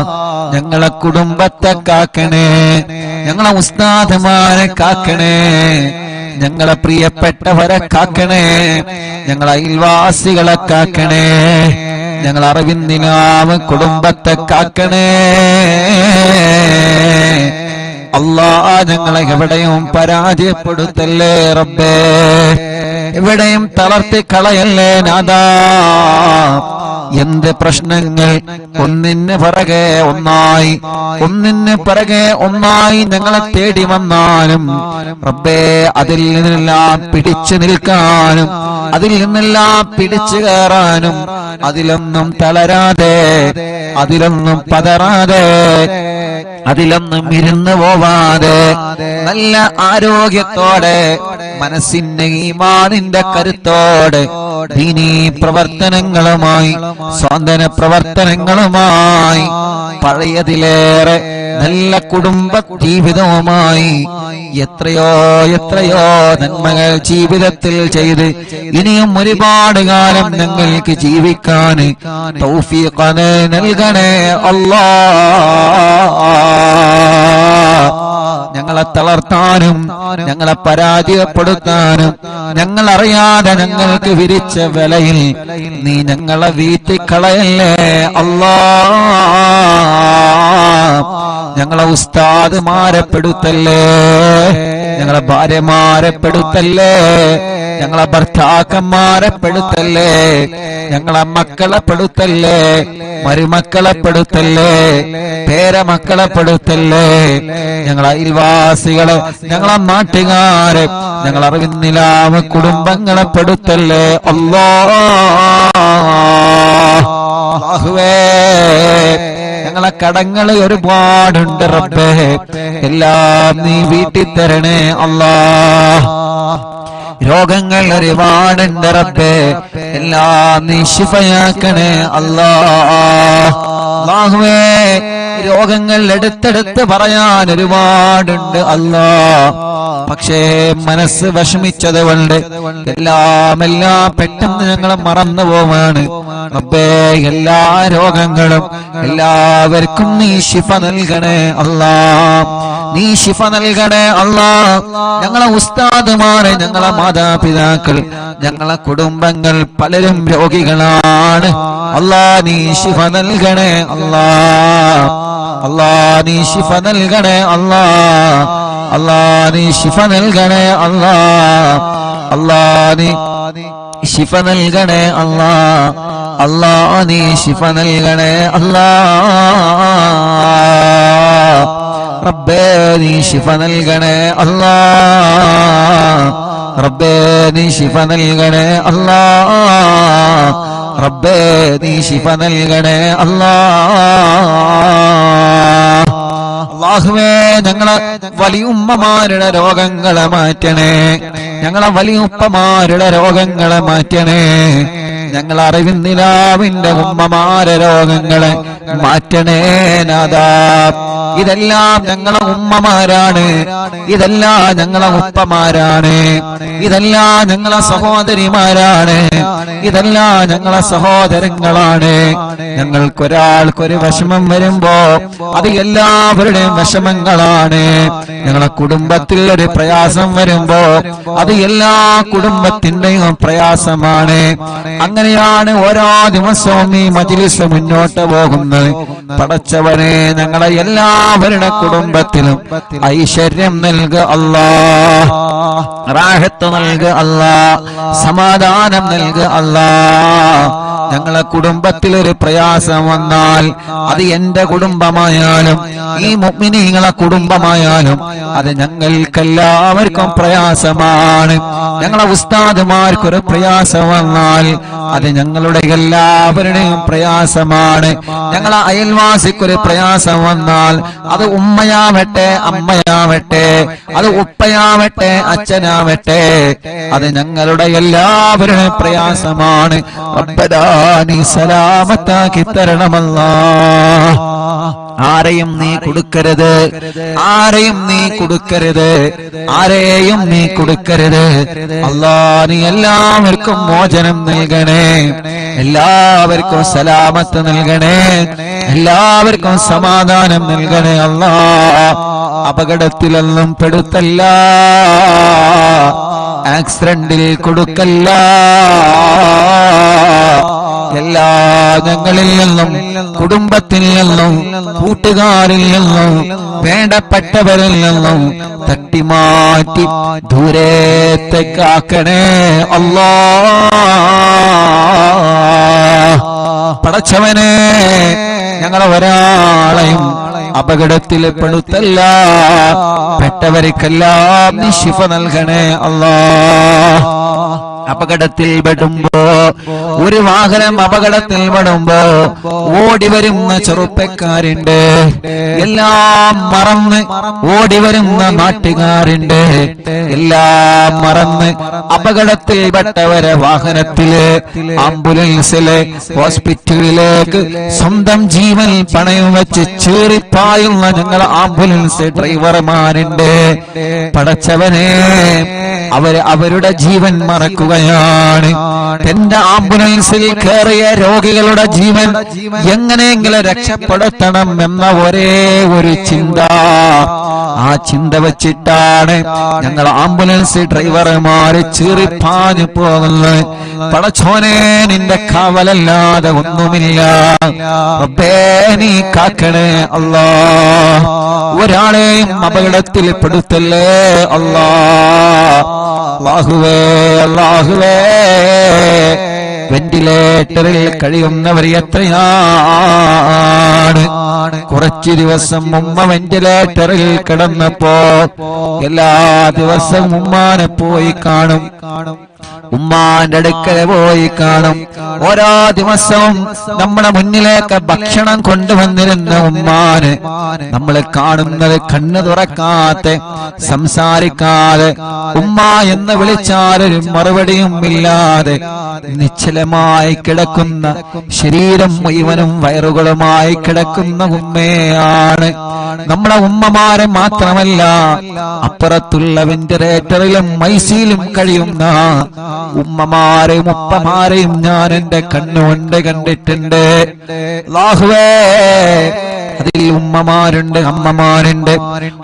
ഞങ്ങളെ കുടുംബത്തെ കാക്കണേ, ഞങ്ങളെ ഉസ്താദുമാരെ കാക്കണേ, ഞങ്ങളെ പ്രിയപ്പെട്ടവരെ കാക്കണേ, ഞങ്ങളെ അയൽവാസികളെ കാക്കണേ, ഞങ്ങളെ അറിവിന്ദിനാവ് കുടുംബത്തെ കാക്കണേ അല്ലാഹ്. ഞങ്ങളെ എവിടെയും പരാജയപ്പെടുത്തല്ലേ റബ്ബേ, എവിടെയും തളർത്തി കളയല്ലേ നാദാ. എന്ത് പ്രശ്നങ്ങൾ ഒന്നിന് പിറകെ ഒന്നായി ഒന്നിന് പിറകെ ഒന്നായി ഞങ്ങളെ തേടി വന്നാലും റബ്ബേ, അതിൽ നിന്നെല്ലാം പിടിച്ചു നിൽക്കാനും അതിൽ നിന്നെല്ലാം പിടിച്ചു കയറാനും അതിലൊന്നും തളരാതെ അതിലൊന്നും പതറാതെ അതിലൊന്നും ഇരുന്ന് പോവാതെ നല്ല ആരോഗ്യത്തോടെ മനസ്സിന്റെ ഈമാനിന്റെ കരുത്തോടെ ദീനീ പ്രവർത്തനങ്ങളുമായി സ്വാന്തന പ്രവർത്തനങ്ങളുമായി പഴയതിലേറെ നല്ല കുടുംബ ജീവിതവുമായി എത്രയോ എത്രയോ നന്മകൾ ജീവിതത്തിൽ ചെയ്ത് ഇനിയും ഒരുപാട് കാലം ഞങ്ങൾക്ക് ജീവിക്കാൻ തൗഫീഖ് നൽകണേ അല്ലാഹ്. ഞങ്ങളെ തളർത്താനും ഞങ്ങളെ പരാജയപ്പെടുത്താനും ഞങ്ങളറിയാതെ ഞങ്ങൾക്ക് വിരിച്ച വിലയിൽ നീ ഞങ്ങളെ വീട്ടിക്കളയല്ലേ അല്ലാഹ്. ഞങ്ങളെ ഉസ്താദുമാരെ പെടുത്തല്ലേ, ഞങ്ങളെ ഭാര്യമാരെ പെടുത്തല്ലേ, ഞങ്ങളെ ഭർത്താക്കന്മാരെ പെടുത്തല്ലേ, ഞങ്ങളെ മക്കളെ പെടുത്തല്ലേ, മരുമക്കളെ പെടുത്തല്ലേ, പേരമക്കളെ പെടുത്തല്ലേ, ഞങ്ങളെ അയൽവാസികളെ, ഞങ്ങളെ നാട്ടുകാരെ, ഞങ്ങളെ അറിവിന്നിലാവ് കുടുംബങ്ങളെ പെടുത്തല്ലേ അല്ലാഹുവേ. ഞങ്ങളെ കടങ്ങൾ ഒരുപാടുണ്ട് റബ്ബേ, എല്ലാം നീ വീട്ടിൽ തരണേ അല്ലാഹ്. രോഗങ്ങൾ ഒരുപാടുണ്ട് റബ്ബേ, എല്ലാം നീ ശിഫയാക്കണേ അല്ലാഹുവേ. രോഗങ്ങൾ എടുത്തെടുത്ത് പറയാൻ ഒരുപാടുണ്ട് അല്ലാഹ്, പക്ഷേ മനസ്സ് വിഷമിച്ചത് കൊണ്ട് എല്ലാം പെട്ടെന്ന് ഞങ്ങൾ മറന്നു പോവാണ് റബ്ബേ. എല്ലാ രോഗങ്ങളും എല്ലാവർക്കും നീ ശിഫ നൽകണേ അല്ലാഹ്, നീ ശിഫ നൽകണേ അല്ലാഹ്. ഞങ്ങളെ ഉസ്താദുമാരെ, ഞങ്ങളെ മാതാപിതാക്കൾ, ഞങ്ങളെ കുടുംബങ്ങൾ പലരും രോഗികളാണ് അല്ലാഹ്. നീ ശിഫ നൽകണേ അല്ലാഹ്, അല്ലാഹ് നീ ശിഫ നൽകണേ അല്ലാഹ്. അല്ലാ നീ ശിഫ നൽകണേ അല്ലാ. അല്ലാ നീ ശിഫ നൽകണേ അല്ലാ. അല്ലാ നീ ശിഫ നൽകണേ അല്ലാ. റബ്ബേ നീ ശിഫ നൽകണേ അല്ലാ. റബ്ബേ നീ ശിഫ നൽകണേ അല്ലാ. റബ്ബേ നീ ശിഫ നൽകണേ അല്ലാ. അല്ലാഹുവേ ഞങ്ങളെ വലിയുമ്മമാരുടെ രോഗങ്ങളെ മാറ്റണേ. ഞങ്ങളെ വലിയുപ്പമാരുടെ രോഗങ്ങളെ മാറ്റണേ. ഞങ്ങൾ അറിവിന്ദിനാവിന്റെ ഉമ്മമാരെ രോഗങ്ങളെ മാറ്റണേ നാഥാ. ഇതെല്ലാം ഞങ്ങളെ ഉമ്മമാരാണ്, ഇതെല്ലാം ഞങ്ങളെ ഉപ്പമാരാണ്, ഇതെല്ലാം ഞങ്ങളെ സഹോദരിമാരാണ്, ഇതെല്ലാം ഞങ്ങളെ സഹോദരങ്ങളാണ്. ഞങ്ങൾക്കൊരാൾക്കൊരു വിഷമം വരുമ്പോ അത് എല്ലാവരുടെയും വിഷമങ്ങളാണ്. ഞങ്ങളെ കുടുംബത്തിൽ ഒരു പ്രയാസം വരുമ്പോ അത് എല്ലാ കുടുംബത്തിന്റെയും പ്രയാസമാണ്. അങ്ങനെയാണ് ഓരോ ദിവസവും ഈ മജ്‌ലിസ് മുന്നോട്ട് പോകുന്നത്. പടച്ചവനെ ഞങ്ങളെ എല്ലാവരുടെ കുടുംബത്തിലും ഐശ്വര്യം നൽകുക അല്ലാ, റാഹത്ത് നൽകുക അല്ലാ, സമാധാനം നൽകുക അല്ലാ. ഞങ്ങളെ കുടുംബത്തിൽ ഒരു പ്രയാസം വന്നാൽ അത് എന്റെ കുടുംബമായാലും ഈ മുഅ്മിനീങ്ങളെ കുടുംബമായാലും അത് ഞങ്ങൾക്കെല്ലാവർക്കും പ്രയാസമാണ്. ഞങ്ങളെ ഉസ്താദുമാർക്കൊരു പ്രയാസം വന്നാൽ അത് ഞങ്ങളുടെ എല്ലാവരുടെയും പ്രയാസമാണ്. ഞങ്ങളെ അയൽവാസിക്കൊരു പ്രയാസം വന്നാൽ അത് ഉമ്മയാവട്ടെ അമ്മയാവട്ടെ, അത് ഉപ്പയാവട്ടെ അച്ഛനാവട്ടെ, അത് ഞങ്ങളുടെ എല്ലാവരുടെയും പ്രയാസമാണ്. റബ്ബനാ നീ സലാമത്താക്കി തരണമല്ലാ. ആരെയും നീ കൊടുക്കരുത്, ആരെയും നീ കൊടുക്കരുത്, ആരെയും നീ കൊടുക്കരുത്. അല്ലാ നീ എല്ലാവർക്കും മോചനം നൽകണേ, എല്ലാവർക്കും സലാമത്ത് നൽകണേ, എല്ലാവർക്കും സമാധാനം നൽകണേ. അല്ലാ അപകടത്തിലൊന്നും പെടുത്തല്ല, ആക്സിഡന്റിൽ കൊടുക്കല്ല. എല്ലാ ഞങ്ങളിൽ നിന്നും കുടുംബത്തിൽ നിന്നും കൂട്ടുകാരിൽ നിന്നും വേണ്ടപ്പെട്ടവരിൽ നിന്നും തട്ടിമാറ്റി ദൂരത്തേക്കാക്കണേ അല്ലാ. പടച്ചവനെ ഞങ്ങളെ ഒരാളെയും അപകടത്തിൽ പെടുത്തല്ല, പെട്ടവർക്കെല്ലാം നീ ശിഫ നൽകണേ അല്ലാ. അപകടത്തിൽ പെടുമ്പോ, ഒരു വാഹനം അപകടത്തിൽ പെടുമ്പോ ഓടി വരുന്ന ചെറുപ്പക്കാരുണ്ട്, എല്ലാം മറന്ന് ഓടി വരുന്ന നാട്ടുകാരുണ്ട്, എല്ലാം മറന്ന് അപകടത്തിൽ പെട്ടവരെ വാഹനത്തില് ആംബുലൻസില് ഹോസ്പിറ്റലിലേക്ക് സ്വന്തം ജീവൻ പണയം വെച്ച് ചീറിപ്പായുന്ന ഞങ്ങളെ ആംബുലൻസ് ഡ്രൈവർമാരുണ്ട്. പടച്ചവനെ അവരുടെ ജീവൻ മറക്കുകയാണ്. എന്റെ ആംബുലൻസിൽ കയറിയ രോഗികളുടെ ജീവൻ എങ്ങനെയെങ്കിലും രക്ഷപ്പെടുത്തണം എന്ന ഒരേ ഒരു ചിന്ത, ആ ചിന്ത വച്ചിട്ടാണ് ഞങ്ങൾ ആംബുലൻസ് ഡ്രൈവർമാര് ചീറിപ്പാഞ്ഞു പോകുന്നത്. പടച്ചോനെ നിന്റെ കാവലല്ലാതെ ഒന്നുമില്ല. റബ്ബേ നീ കാക്കണേ അല്ലാ. ഒരാളെയും അപകടത്തിൽ പെടുത്തല്ലേ അല്ലാ. അല്ലാഹുവേ അല്ലാഹുവേ, വെന്റിലേറ്ററിൽ കഴിയുന്നവർ എത്രയാണ്. കുറച്ചു ദിവസം ഉമ്മ വെന്റിലേറ്ററിൽ കിടന്നപ്പോ എല്ലാ ദിവസവും ഉമ്മാനെ പോയി കാണും, ഉമ്മാന്റെ അടുക്കൽ പോയി കാണും. ഓരോ ദിവസവും നമ്മുടെ മുന്നിലേക്ക് ഭക്ഷണം കൊണ്ടുവന്നിരുന്ന ഉമ്മാന് നമ്മൾ കാണുന്നത് കണ്ണു തുറക്കാതെ സംസാരിക്കാതെ ഉമ്മ എന്ന് വിളിച്ചാലൊരു മറുപടിയും ഇല്ലാതെ നിശ്ചലമായി കിടക്കുന്ന, ശരീരം മുഴുവനും വയറുകളുമായി കിടക്കുന്ന ഉമ്മയാണ്. നമ്മളെ ഉമ്മമാരെ മാത്രമല്ല, അപ്പുറത്തുള്ള വെന്റിലേറ്ററിലും ഐസിയിലും കഴിയുന്ന ഉമ്മമാരെയും ഉപ്പമാരെയും ഞാൻ എന്റെ കണ്ണുകൊണ്ട് കണ്ടിട്ടുണ്ട്. അല്ലാഹുവേ, അതിൽ ഉമ്മമാരുണ്ട്, അമ്മമാരുണ്ട്,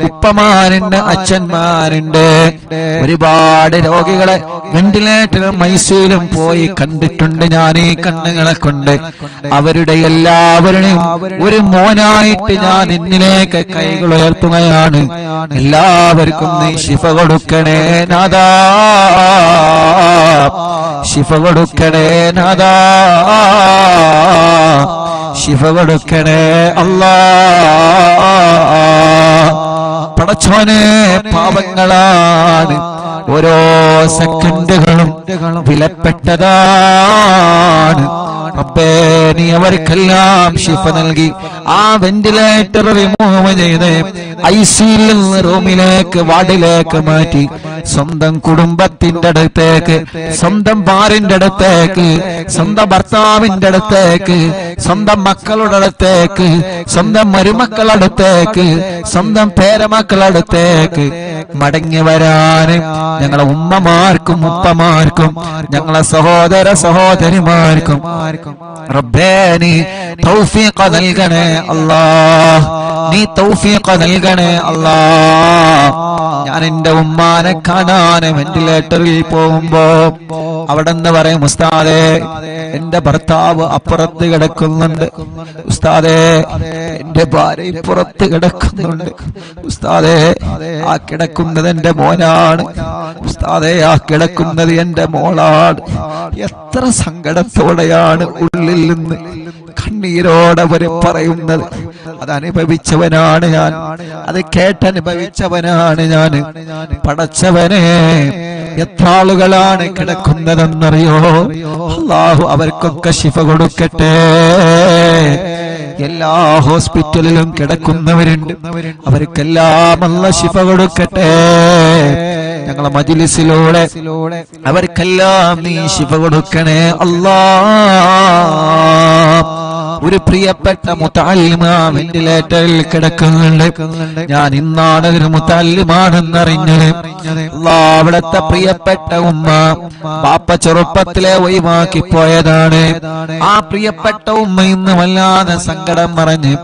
ഉപ്പമാരുണ്ട്, അച്ഛന്മാരുണ്ട്. ഒരുപാട് രോഗികളെ വെന്റിലേറ്ററിലും ഐസിയുലും പോയി കണ്ടിട്ടുണ്ട് ഞാൻ ഈ കണ്ണുകളെ കൊണ്ട്. അവരുടെ എല്ലാവരുടെയും ഒരു മോനായിട്ട് ഞാൻ എന്നിലേക്ക് കൈകൾ ഉയർത്തുകയാണ്. എല്ലാവർക്കും നീ ശിഫ കൊടുക്കണേ നാഥാ, ശിഫ കൊടുക്കണേ നാഥാ, ശിഫ കൊടുക്കണേ അല്ലാ. പടച്ചോനെ, പാവങ്ങളാണ്, ഓരോ സെക്കൻഡുകളും വിലപ്പെട്ടതാണ്. റബ്ബേ, നീ അവർക്കെല്ലാം ശിഫ നൽകി ആ വെന്റിലേറ്റർ റിമൂവ് ചെയ്ത് ഐസിയിൽ നിന്ന് റൂമിലേക്ക്, വാർഡിലേക്ക് മാറ്റി സ്വന്തം കുടുംബത്തിന്റെ അടുത്തേക്ക്, സ്വന്തം ഭാര്യന്റെ അടുത്തേക്ക്, സ്വന്തം ഭർത്താവിന്റെ അടുത്തേക്ക്, സ്വന്തം മക്കളുടെ അടുത്തേക്ക്, സ്വന്തം മരുമക്കളുടെ അടുത്തേക്ക്, സ്വന്തം പേരമക്കളുടെ അടുത്തേക്ക് മടങ്ങി വരാന് ഞങ്ങളെ ഉമ്മമാർക്കും ഉപ്പമാർക്കും ഞങ്ങളെ സഹോദര സഹോദരിമാർക്കും റബ്ബേ നീ തൗഫീഖ് നൽകണേ അല്ലാഹ്, നീ തൗഫീഖ് നൽകണേ അല്ലാഹ്. ഞാൻ എന്റെ ഉമ്മാനെ കാണാൻ വെന്റിലേറ്ററിൽ പോകുമ്പോ അവിടെ നിന്ന് പറയും, ഉസ്താദേ എന്റെ ഭർത്താവ് അപ്പുറത്ത് കിടക്കുന്നുണ്ട്, ഉസ്താദേ എന്റെ ഭാര്യ പുറത്ത് കിടക്കുന്നുണ്ട്, ഉസ്താദേ ആ കിടക്കുന്നത് എന്റെ മോനാണ്, ഉസ്താദേ ആ കിടക്കുന്നത് എന്റെ മോളാണ്. എത്ര സങ്കടത്തോടെയാണ് ഉള്ളിൽ നിന്ന് കണ്ണീരോടെ അവര് പറയുന്നത്. അതനുഭവിച്ചവനാണ് ഞാൻ, അത് കേട്ടനുഭവിച്ചവനാണ് ഞാൻ. പടച്ചവനെ, എത്ര ആളുകളാണ് കിടക്കുന്നതെന്നറിയോ? അല്ലാഹു അവർക്കൊക്കെ ശിഫ കൊടുക്കട്ടെ. എല്ലാ ഹോസ്പിറ്റലിലും കിടക്കുന്നവരുണ്ട്, അവർക്കെല്ലാം അല്ലാഹു ശിഫ കൊടുക്കട്ടെ. ഞങ്ങളെ മജ്‌ലിസിലൂടെ അവർക്കെല്ലാം നീ ശിഫ കൊടുക്കണേ അല്ലാഹ്. ഒരു പ്രിയപ്പെട്ട മുതഅല്ലിമ വെന്റിലേറ്ററിൽ കിടക്കുന്നുണ്ട്. ഞാൻ ഇന്നാണ് ഒരു മുതഅല്ലിമാണെന്നറിഞ്ഞത്. അല്ലാഹ്, അവിടുത്തെ പ്രിയപ്പെട്ട ഉമ്മ ബാപ്പ ചെറുപ്പത്തിലെ ഒഴിവാക്കി പോയതാണ്. ആ പ്രിയപ്പെട്ട ഉമ്മ ഇന്ന് വല്ലാതെ സങ്കടം പറഞ്ഞ്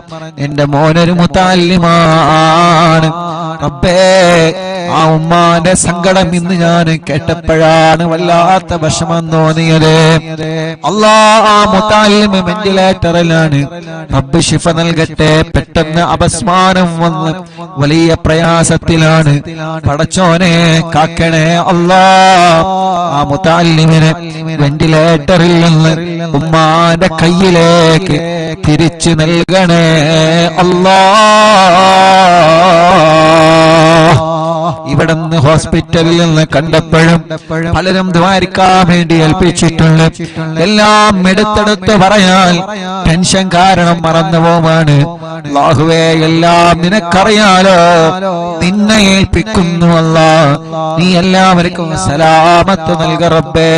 എന്റെ മോനൊരു മുതഅല്ലിമാണ്. റബ്ബേ, ആ ഉമ്മാന്റെ സങ്കടം ഇന്ന് ഞാൻ കേട്ടപ്പോഴാണ് വല്ലാത്ത വിഷമം തോന്നിയത്. അല്ലാഹ്, ആ മുതഅല്ലിമ വെന്റിലേറ്ററിലാണ്. റബ്ബ് ശിഫ നൽകട്ടെ. പെട്ടെന്ന് അപസ്മാരം വന്ന് വലിയ പ്രയാസത്തിലാണ്. പടച്ചോനെ കാക്കണേ അല്ലാഹ്. ആ മുതഅല്ലിമിനെ വെന്റിലേറ്ററിൽ നിന്ന് ഉമ്മാന്റെ കയ്യിലേക്ക് തിരിച്ചു നൽകണേ അല്ലാഹ്. ഇവിടുന്ന് ഹോസ്പിറ്റലിൽ നിന്ന് കണ്ടപ്പോഴും പലരും ദ്വാരിക്കാൻ വേണ്ടി ഏൽപ്പിച്ചിട്ടുണ്ട്. എല്ലാം എടുത്തെടുത്ത് പറയാൻ ടെൻഷൻ കാരണം മറന്നുപോവാണ്. അല്ലാഹുവേ, എല്ലാം നിനക്കറിയാലോ, നിന്നെ ഏൽപ്പിക്കുന്നു അല്ലാഹ്. നീ എല്ലാവർക്കും സലാമത്ത് നൽക റബ്ബേ.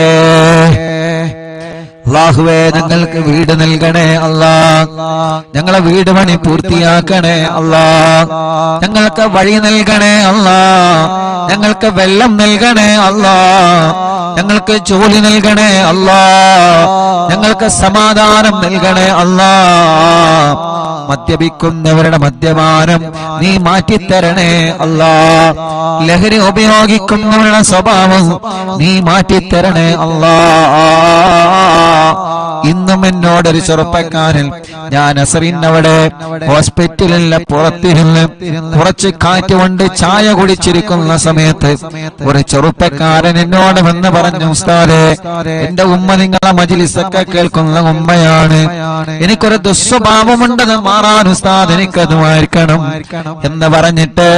അല്ലാഹുവേ, ഞങ്ങൾക്ക് വീട് നൽകണേ അല്ലാഹ്. ഞങ്ങളെ വീട് പണി പൂർത്തിയാക്കണേ അല്ലാഹ്. ഞങ്ങൾക്ക് വഴി നൽകണേ അല്ലാഹ്. ഞങ്ങൾക്ക് വെള്ളം നൽകണേ അല്ലാഹ്. ഞങ്ങൾക്ക് ജോലി നൽകണേ അല്ലാഹ്. ഞങ്ങൾക്ക് സമാധാനം നൽകണേ അല്ലാഹ്. മദ്യപിക്കുന്നവരുടെ മദ്യപാനം നീ മാറ്റിത്തരണേ അല്ലാഹ്. ലഹരി ഉപയോഗിക്കുന്നവരുടെ സ്വഭാവം നീ മാറ്റിത്തരണേ അല്ലാഹ്. ഇന്നും എന്നോടൊരു ചെറുപ്പക്കാരൻ, ഞാൻ അസറിനവിടെ ഹോസ്പിറ്റലിലെ പുറത്തിരുന്ന് കുറച്ച് കാറ്റ് കൊണ്ട് ചായ കുടിച്ചിരിക്കുന്ന സമയത്ത് ഒരു ചെറുപ്പക്കാരൻ എന്നോട് വന്ന് പറഞ്ഞു, ഉസ്താദേ എന്റെ ഉമ്മ നിങ്ങളെ മജ്‌ലിസൊക്കെ കേൾക്കുന്ന ഉമ്മയാണ്, എനിക്കൊരു ദുസ്വഭാവമുണ്ടെന്ന് മാറാൻ ഉസ്താദ് എനിക്കത് വായിക്കണം എന്ന് പറഞ്ഞിട്ട്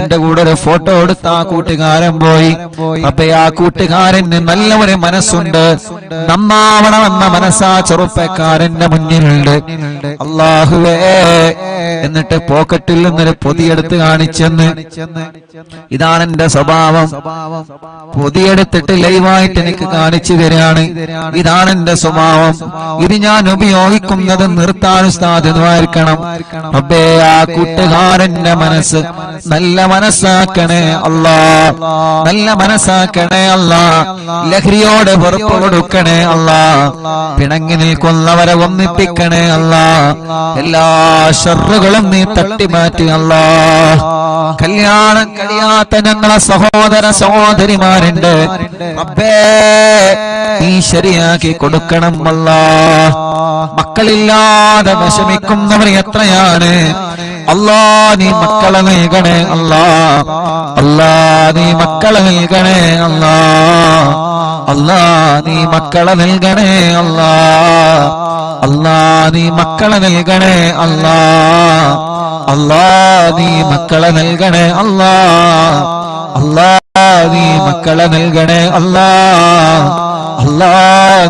എന്റെ കൂടെ ഒരു ഫോട്ടോ എടുത്ത് ആ കൂട്ടുകാരൻ പോയി. അപ്പൊ ആ കൂട്ടുകാരന് നല്ല ഒരു മനസ്സുണ്ട്, നന്നാവണമെന്ന മനസ്സാ ചെറുപ്പക്കാരന്റെ മുന്നിലുണ്ട്. അല്ലാഹുവേ, എന്നിട്ട് പോക്കറ്റിൽ നിന്നൊരു പൊതിയെടുത്ത് കാണിച്ചെന്ന്, ഇതാണ് എന്റെ സ്വഭാവം. പൊതിയെടുത്തിട്ട് ലൈവായിട്ട് എനിക്ക് കാണിച്ചു തരാണ്, ഇതാണ് എന്റെ സ്വഭാവം, ഇത് ഞാൻ ഉപയോഗിക്കുന്നത് നിർത്താൻ സാധ്യതമായിരിക്കണം. റബ്ബേ, ആ കൂട്ടുകാരന്റെ മനസ്സ് നല്ല മനസ്സാക്കണേ അല്ലാ, നല്ല മനസ്സാക്കണേ അല്ലാ. ലഹരിയോട് വെറുപ്പ് കൊടുക്കണേ അല്ലാ, പിണങ്ങി നിൽക്കുന്നവരെ ഒന്നിപ്പിക്കണേ അല്ലാ. എല്ലാ ശർറുകളും നീ തട്ടിമാറ്റി അല്ലാ. കല്യാണം കഴിയാത്ത ഞങ്ങളെ സഹോദര സഹോദരിമാരുണ്ട്, റബ്ബേ നീ ശരിയാക്കി കൊടുക്കണം അല്ലാ. മക്കളില്ലാതെ വിഷമിക്കുന്നവർ എത്രയാണ് അല്ലാ, നീ മക്കളെ നൽകണേ അല്ലാ. അല്ലാ, നീ മക്കളെ നൽകണേ അല്ലാ. അല്ലാ, നീ മക്കളെ നൽകണേ അല്ലാ. അല്ലാ, നീ മക്കളെ നൽകണേ അല്ലാ. അല്ലാ, നീ മക്കളെ നൽകണേ അല്ലാ. അല്ലാ, നീ മക്കളെ നൽകണേ അല്ലാ. അല്ലാ,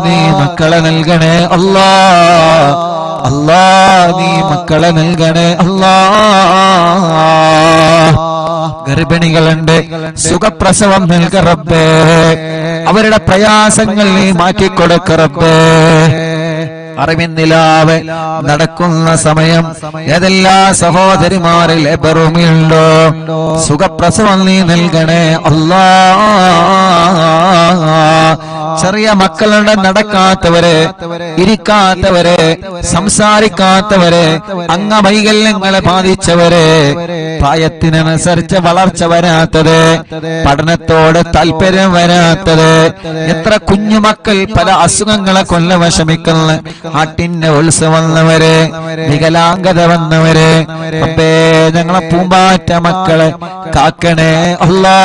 നീ മക്കളെ നൽകണേ അല്ലാ. അല്ലാ, നീ മക്കളെ നൽകണേ അല്ലാ. ഗർഭിണികളുണ്ട്, സുഖപ്രസവം നൽക റബ്ബേ, അവരുടെ പ്രയാസങ്ങൾ നീ മാറ്റിക്കൊടുക്ക റബ്ബേ. അറിവിന്നിലാവെ നടക്കുന്ന സമയം ഏതെല്ലാ സഹോദരിമാരിൽ ബെറുമിയുണ്ടോ, സുഖപ്രസവം നീ നൽകണേ അല്ലാ. ചെറിയ മക്കളുടെ നടക്കാത്തവരെ, ഇരിക്കാത്തവരെ, സംസാരിക്കാത്തവരെ, അംഗവൈകല്യങ്ങളെ ബാധിച്ചവരെ, പ്രായത്തിനനുസരിച്ച് വളർച്ച വരാത്തത്, പഠനത്തോട് താല്പര്യം വരാത്തത്, എത്ര കുഞ്ഞുമക്കൾ പല അസുഖങ്ങളെ കൊല്ല വിഷമിക്കുന്ന, ആട്ടിന്റെ ഉത്സവം വന്നവരെ, വികലാംഗത വന്നവരെ, അപ്പേ ഞങ്ങളെ പൂമ്പാറ്റ മക്കളെ കാക്കണേ അല്ലാ.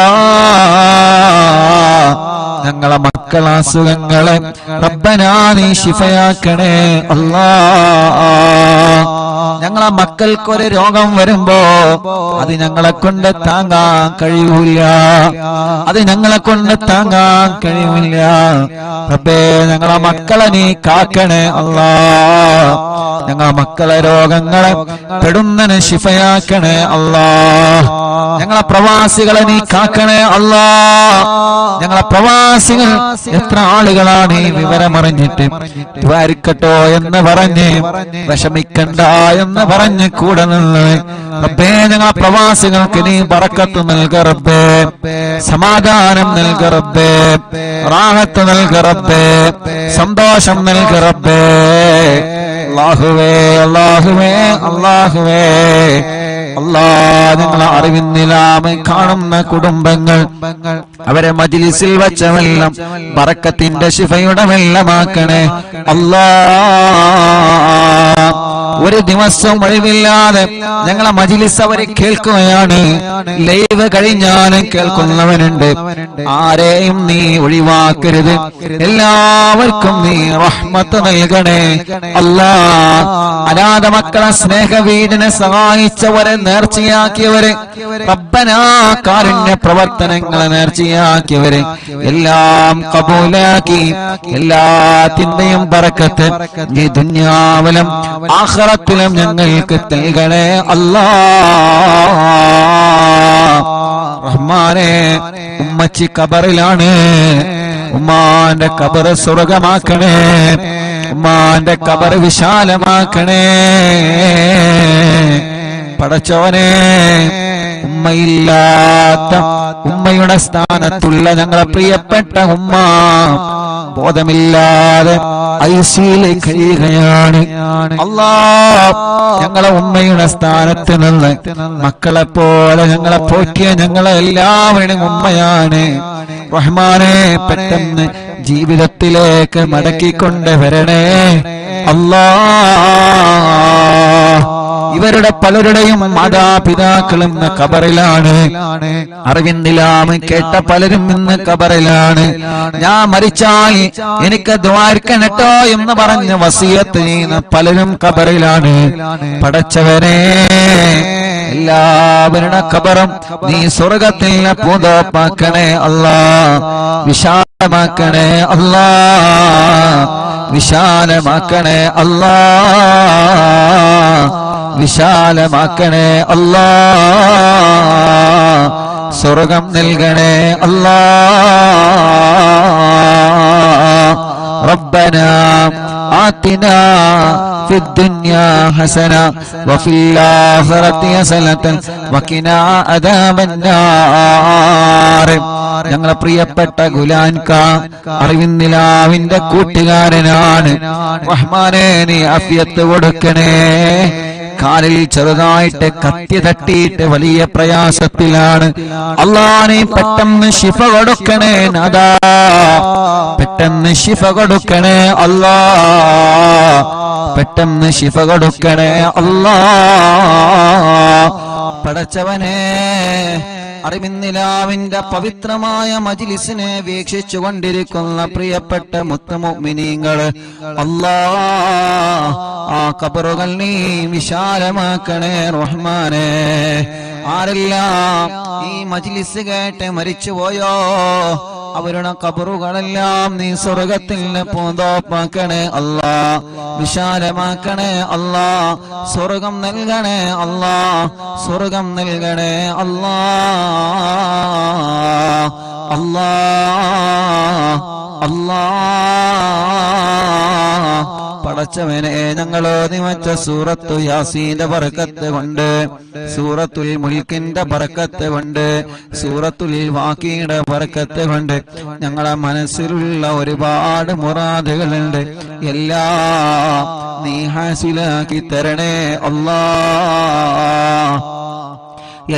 ഞങ്ങളെ മക്കളെ അസുഖങ്ങളെ റബ്ബനാ നീ ശിഫയാക്കണേ അല്ലാ. ഞങ്ങളെ മക്കൾക്കൊരു രോഗം വരുമ്പോ അത് ഞങ്ങളെ കൊണ്ട് താങ്ങാൻ കഴിയൂല, അത് ഞങ്ങളെ കൊണ്ട് താങ്ങാൻ കഴിയൂല. റബ്ബേ, ഞങ്ങളെ മക്കളെ നീ കാക്കണേ അല്ലാ. ഞങ്ങളെ മക്കളെ രോഗങ്ങളെ പെടുന്നതിന് ശിഫയാക്കണേ അല്ലാ. ഞങ്ങളെ പ്രവാസികളെ നീ കാക്കണേ അല്ലാ. ഞങ്ങളെ പ്രവാസികൾ എത്ര ആളുകളാണ് ഈ വിവരമറിഞ്ഞിട്ട് ദ്വാരിക്കട്ടോ എന്ന് പറഞ്ഞ്, വിഷമിക്കണ്ട എന്ന് പറഞ്ഞ് കൂടെ നിന്ന് റബ്ബേ, ഞങ്ങളെ പ്രവാസികൾക്ക് നീ ബറക്കത്ത് നൽക റബ്ബേ, സമാധാനം നൽക റബ്ബേ, റാഹത്ത് നൽക റബ്ബേ, സന്തോഷം നൽക റബ്ബേ. അല്ലാഹുവേ, അല്ലാഹുവേ, അല്ലാഹുവേ, അല്ലാ, ഞങ്ങളെ അറിവിന്നിലാമ കാണുന്ന കുടുംബങ്ങൾ അവരെ മജ്ലിസിൽ വച്ചമെല്ലാം ബറക്കത്തിന്റെ ശിഫയുടെ വെള്ളമാക്കണേ അല്ലാ. ഒരു ദിവസം ഒഴിവില്ലാതെ ഞങ്ങളെ മജ്ലിസ് അവരെ കേൾക്കുകയാണ്, ലൈവ് കഴിഞ്ഞാലും കേൾക്കുന്നവനുണ്ട്. ആരെയും നീ ഒഴിവാക്കരുത്, എല്ലാവർക്കും നീ റഹ്മത്ത് നൽകണേ അല്ലാ. അനാഥ മക്കളെ സ്നേഹവീടിനെ സഹായിച്ചവരെ, നേർച്ചയാക്കിയവരെ, റബ്ബനാ കാരുണ്യ പ്രവർത്തനങ്ങളെ നേർച്ചയാക്കിയവരെ എല്ലാം കബൂലാക്കി എല്ലാത്തിന്റെയും ബറക്കത്ത് ഈ ദുനിയാവിലും ആഖിറത്തിലും ഞങ്ങൾക്ക് നൽകണേ അല്ലാ. റഹ്മാനേ, ഉമ്മച്ചി ഖബറിലാണ്, ഉമ്മാന്റെ ഖബർ സ്വർഗമാക്കണേ, ഉമ്മാന്റെ ഖബർ വിശാലമാക്കണേ. പടച്ചോനെ, ഉമ്മയില്ലാത്ത, ഉമ്മയുടെ സ്ഥാനത്തുള്ള ഞങ്ങളെ പ്രിയപ്പെട്ട ഉമ്മ ബോധമില്ലാതെ ഐസിയിലേക്ക് കഴിയുകയാണ് അല്ലാ. ഞങ്ങളെ ഉമ്മയുടെ സ്ഥാനത്ത് നിന്ന് മക്കളെ പോലെ ഞങ്ങളെ പോറ്റിയ ഞങ്ങളെ എല്ലാവരും ഉമ്മയാണ്. റഹ്മാനെ, പെട്ടെന്ന് ജീവിതത്തിലേക്ക് മടക്കിക്കൊണ്ടുവരണേ അല്ലാ. ഇവരുടെ പലരുടെയും മാതാപിതാക്കളും ഇന്ന് ഖബറിലാണ്, അറിവിന്നിലാമ കേട്ട പലരും ഇന്ന് ഖബറിലാണ്. ഞാൻ മരിച്ചാൽ എനിക്ക് ദ്വാരിക്കണട്ടോ എന്ന് പറഞ്ഞ് വസിയത്ത് ചെയ്യുന്ന പലരും ഖബറിലാണ്. പടച്ചവനെ, എല്ലാവരുടെ ഖബറും നീ സ്വർഗത്തിൽ പൂന്തോപ്പാക്കണേ അല്ലാ, വിശാലമാക്കണേ അല്ലാ. വിശാലമാക്കണേ അല്ലാ, വിശാലമാക്കണേ അല്ലാ, സ്വർഗം നൽകണേ അല്ലാ. റബ്ബനാ ആതിനാ في الدنيا حسنة وفي الآخرة حسنة وقنا عذاب النار. ഞങ്ങളെ പ്രിയപ്പെട്ട ഗുലാൻക അറിവിന്നിലാവിന്റെ കൂട്ടുകാരനാണ്. റഹ്മാനേ, നീ ആഫിയത്ത് കൊടുക്കണേ. കാലിൽ ചെറുതായിട്ട് കത്തി തട്ടിയിട്ട് വലിയ പ്രയാസത്തിലാണ്. അല്ലാഹ്, നീ പെട്ടെന്ന് ശിഫ കൊടുക്കണേ നാഥാ, പെട്ടെന്ന് ശിഫ കൊടുക്കണേ അല്ലാഹ്, പെട്ടെന്ന് ശിഫ കൊടുക്കണേ അല്ലാഹ്. പടച്ചവനെ, അറിവിന്നിലാവിന്റെ പവിത്രമായ മജ്ലിസിനെ വീക്ഷിച്ചു കൊണ്ടിരിക്കുന്ന പ്രിയപ്പെട്ട മുത്തുമുഅ്മിനീങ്ങള്, അല്ലാഹ്, ആ ഖബറുകൾ നീ വിശാലമാക്കണേ റഹ്മാനേ. ആരെല്ലാം ഈ മജ്ലിസ് കേട്ട് മരിച്ചുപോയോ അവരുടെ ഖബറുകളെല്ലാം നീ സ്വർഗത്തിൽ പൂന്തോപ്പാക്കണേ അല്ലാ, വിശാലമാക്കണേ അല്ലാ, സ്വർഗം നൽകണേ അല്ലാ, സ്വർഗം നൽകണേ അല്ലാ. അല്ലാ അല്ലാ പടച്ചവനെ, ഞങ്ങളോ നിമച്ച സൂറത്തു യാസീന്റെ ബറക്കത്ത് കൊണ്ട്, സൂറത്തുൽ മുൽക്കിന്റെ ബറക്കത്ത് കൊണ്ട്, സൂറത്തുൽ വാഖിയുടെ ബറക്കത്ത് കൊണ്ട് ഞങ്ങളെ മനസ്സിലുള്ള ഒരുപാട് മുറാദുകളുണ്ട്. എല്ലാം നീ ഹാസിലാക്കി തരണേ അല്ലാഹ്,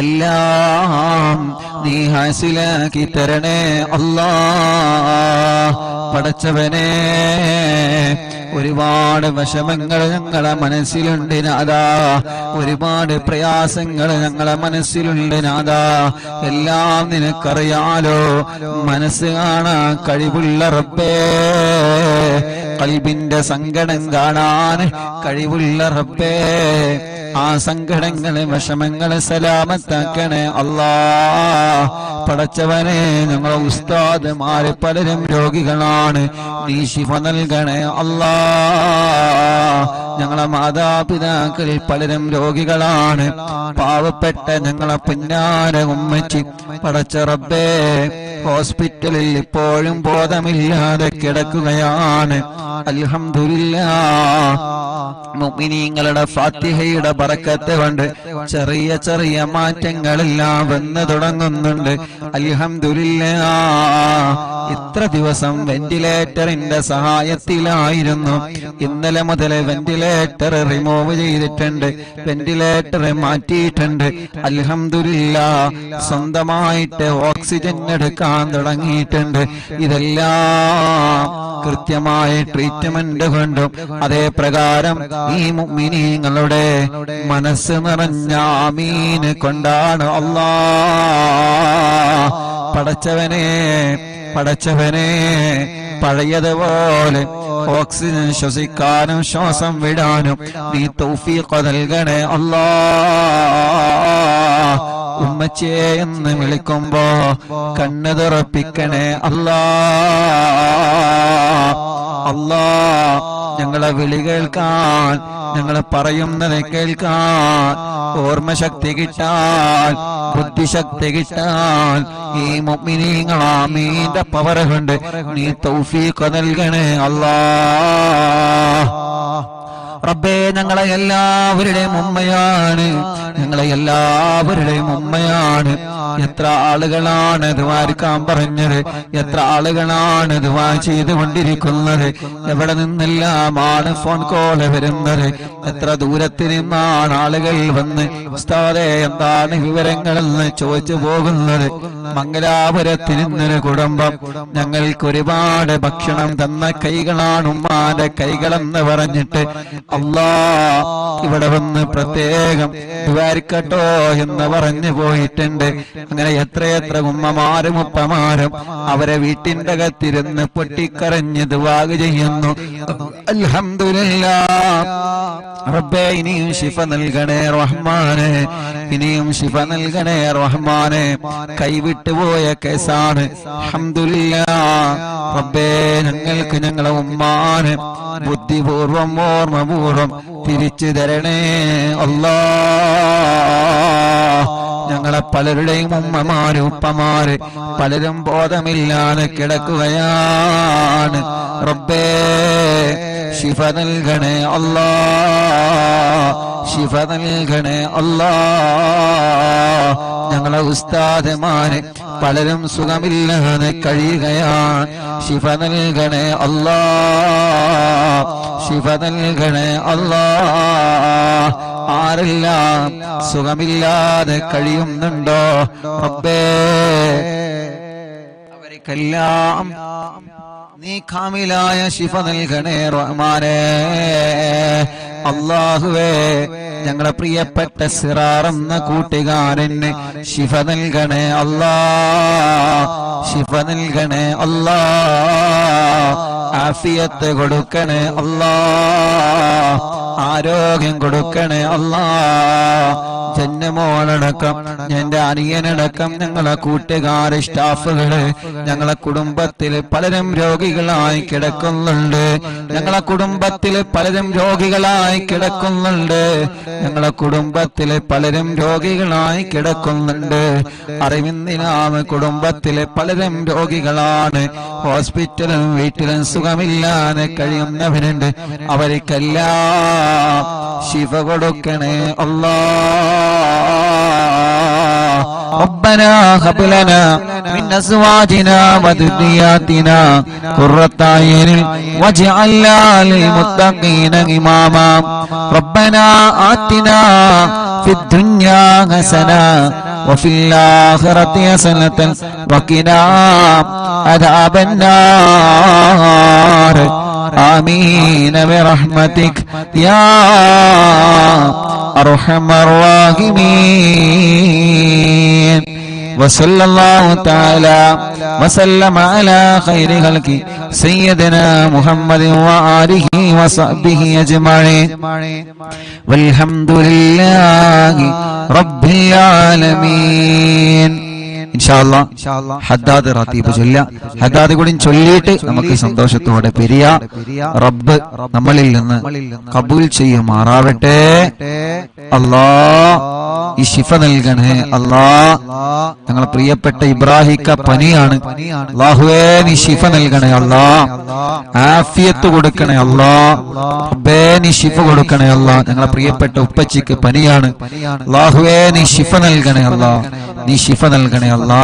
എല്ലാം നീ ഹാസിലാക്കി തരണേ അല്ലാഹ്. പടച്ചവനെ, ഒരുപാട് വിഷമങ്ങൾ ഞങ്ങളെ മനസ്സിലുണ്ട് നാഥാ, ഒരുപാട് പ്രയാസങ്ങൾ ഞങ്ങളെ മനസ്സിലുണ്ട് നാഥാ. എല്ലാം നിനക്കറിയാലോ, മനസ്സ് കാണാൻ കഴിവുള്ള റബ്ബേ, ഖൽബിന്റെ സങ്കടം കാണാൻ കഴിവുള്ള റബ്ബേ, ആ സങ്കടങ്ങളെ വിഷമങ്ങളെ സലാമത്താക്കണേ അല്ലാഹ്. പടച്ചവനെ, ഞങ്ങളെ ഉസ്താദുമാര് പലരും രോഗികളാണ്, നീ ശിഫ നൽകണേ അല്ലാഹ്. ഞങ്ങളെ മാതാപിതാക്കൾ പലരും രോഗികളാണ്, പാവപ്പെട്ട ഞങ്ങളെ പുന്നാര ഉമ്മച്ചി പടച്ച റബ്ബേ ഹോസ്പിറ്റലിൽ ഇപ്പോഴും ബോധമില്ലാതെ കിടക്കുകയാണ്. അൽഹംദുലില്ലാഹ്, മുഅ്മിനീങ്ങളുടെ ഫാത്തിഹയുടെ ബറക്കത്ത് കൊണ്ട് ചെറിയ ചെറിയ മാറ്റങ്ങളെല്ലാം വന്നു തുടങ്ങുന്നുണ്ട്. അൽഹംദുലില്ലാഹ്, ഇത്ര ദിവസം വെന്റിലേറ്ററിന്റെ സഹായത്തിലായിരുന്നു. ഇന്നലെ മുതൽ വെന്റിലേറ്റർ റിമൂവ് ചെയ്തിട്ടുണ്ട്, വെന്റിലേറ്റർ മാറ്റിയിട്ടുണ്ട്. അൽഹംദുലില്ലാഹ്, സ്വന്തമായിട്ട് ഓക്സിജൻ എടുക്കാൻ തുടങ്ങിയിട്ടുണ്ട്. ഇതെല്ലാം കൃത്യമായ ട്രീറ്റ്മെന്റ് കൊണ്ടും അതേ പ്രകാരം ഈ മുഅ്മിനീങ്ങളുടെ മനസ്സ് നിറഞ്ഞ ആമീൻ കൊണ്ടാണ് അല്ലാഹ്. പടച്ചവനെ, പടച്ചവനെ, പഴയതുപോലെ ഓക്സിജൻ ശ്വസിക്കാനും ശ്വാസം വിടാനും നീ തൗഫീഖ് നൽകണേ അല്ലാഹ്. ഉമ്മച്ചിയെ എന്ന് വിളിക്കുമ്പോ കണ്ണ് തുറപ്പിക്കണേ അല്ലാഹ്. അല്ലാഹ്, ഞങ്ങളെ വിളി കേൾക്കാൻ, ഞങ്ങളെ പറയുന്നത് കേൾക്കാൻ ഓർമ്മശക്തി കിട്ടാൻ, ബുദ്ധിശക്തി കിട്ടാൻ ഈ മുഅ്മിനീങ്ങൾ ആമീന്റെ പവർ കൊണ്ട് നീ തൗഫീഖ് നൽകണേ അല്ലാഹ്. റബ്ബേ, ഞങ്ങളെ എല്ലാവരുടെയും ഉമ്മയാണ്, ഞങ്ങളെ എല്ലാവരുടെയും ഉമ്മയാണ്. എത്ര ആളുകളാണ് ദുആക്കാൻ പറഞ്ഞത്, എത്ര ആളുകളാണ് ദുആ ചെയ്തുകൊണ്ടിരിക്കുന്നത്, എവിടെ നിന്നെല്ലാമാണ് ഫോൺ കോൾ വരുന്നത്, എത്ര ദൂരത്തിൽ നിന്നാണ് ആളുകൾ വന്ന് ഉസ്താദേ എന്താണ് വിവരങ്ങളെന്ന് ചോദിച്ചു പോകുന്നത്. മംഗലാപുരത്തിൽ നിന്നൊരു കുടുംബം ഞങ്ങൾക്ക് ഒരുപാട് ഭക്ഷണം തന്ന കൈകളാണ് ഉമ്മാന്റെ കൈകളെന്ന് പറഞ്ഞിട്ട് അല്ലാ ഇവിടെ വന്ന് പ്രത്യേകം ദ്വാരിക്കട്ടോ എന്ന് പറഞ്ഞു പോയിട്ടുണ്ട്. അങ്ങനെ എത്രയെത്ര ഉമ്മമാരും ഉപ്പമാരും അവരെ വീട്ടിന്റെ അകത്തിരുന്ന് പൊട്ടിക്കരഞ്ഞ് ദുആ ചെയ്യുന്നു. അൽഹംദുലില്ലാഹ്. റബ്ബേ ഇനിയും ശിഫ നൽകണേ റഹ്മാനെ, ഇനിയും ശിഫ നൽകണേ റഹ്മാനെ. കൈവിട്ടുപോയ കേസാണ്. അൽഹംദുലില്ലാഹ്. റബ്ബേ ഞങ്ങൾക്ക് ഞങ്ങളെ ഉമ്മാനെ ബുദ്ധിപൂർവം ഓർമ്മപൂർവം തിരിച്ചു തരണേ അല്ലാ. ഞങ്ങളെ പലരുടെയും ഉമ്മമാര് ഉപ്പമാര് പലരും ബോധമില്ലാതെ കിടക്കുകയാണ്. റബ്ബേ ശിഫ നൽകണേ അല്ലാ, ശിഫ നൽകണേ അല്ലാ. ഞങ്ങളെ ഉസ്താദുമാര് പലരും സുഖമില്ലാതെ കഴിയുകയാണ്. ശിഫ നൽകണേ അല്ലാ, ശിഫ നൽകണേ അല്ലാ. ആരെല്ലാം സുഖമില്ലാതെ കഴിയുന്നുണ്ടോ റബ്ബേ അവർക്കെല്ലാം നീ കാമിലായ ശിഫ നൽകണേ റഹ്മാനേ. അല്ലാഹുവേ ഞങ്ങളെ പ്രിയപ്പെട്ട സിറാർ എന്ന കൂട്ടുകാരന് ശിഫ നൽകണേ അല്ലാ, ശിഫ നൽകണേ അല്ലാ. ആഫിയത്ത് കൊടുക്കണേ അല്ലാ, ആരോഗ്യം കൊടുക്കണേ അല്ലാ. ജന്മോളടക്കം എന്റെ അനിയനടക്കം ഞങ്ങളെ കൂട്ടുകാര് സ്റ്റാഫുകള് ഞങ്ങളെ കുടുംബത്തിൽ പലരും രോഗികളായി കിടക്കുന്നുണ്ട്. ഞങ്ങളെ കുടുംബത്തിൽ പലരും രോഗികളായി കിടക്കുന്നുണ്ട്. ഞങ്ങളെ കുടുംബത്തിൽ പലരും രോഗികളായി കിടക്കുന്നുണ്ട്. അറിവിന്ദിനാമ കുടുംബത്തിലെ പലരും രോഗികളാണ്. ഹോസ്പിറ്റലും വീട്ടിലും സുഖമില്ലാതെ കഴിയുന്നവരുണ്ട്. അവർക്കെല്ലാം ശിഫ കൊടുക്കണേ അല്ലാ. ربنا هب لنا من أزواجنا وذرياتنا قرة أعين واجعلنا للمتقين إماما ربنا آتنا في الدنيا حسنة وفي الآخرة حسنة وقنا عذاب النار آمين برحمتك يا أرحم الراحمين. وصلى الله تعالى وسلم على خير خلقه سيدنا محمد وآله وصحبه أجمعين والحمد لله رب العالمين. ഇൻഷാ ഹദ്ദാദ് റാത്തീബ് ചൊല്ല. ഹദ്ദാദ് കൂടി ചൊല്ലിയിട്ട് നമുക്ക് സന്തോഷത്തോടെ പിരിയ. റബ്ബ് നമ്മളിൽ നിന്ന് കബൂൽ ചെയ്യുമാറാവട്ടെ. അല്ലാ ഈ ശിഫ നൽകണേ അല്ലാ. ഞങ്ങളെ പ്രിയപ്പെട്ട ഇബ്രാഹിക്ക പനിയാണ്. അല്ലാഹുവേ നീ ശിഫ നൽകണേ അല്ലാ, ആഫിയത്ത് കൊടുക്കണേ അല്ലാ. റബ്ബേ നീ ശിഫ കൊടുക്കണേ അല്ലാ. ഞങ്ങളെ പ്രിയപ്പെട്ട ഉപ്പച്ചിക്ക് പനിയാണ്. അല്ലാഹുവേ നീ ശിഫ നൽകണേ അല്ലാ, നീ ശിഫ നൽകണേ അല്ലാ.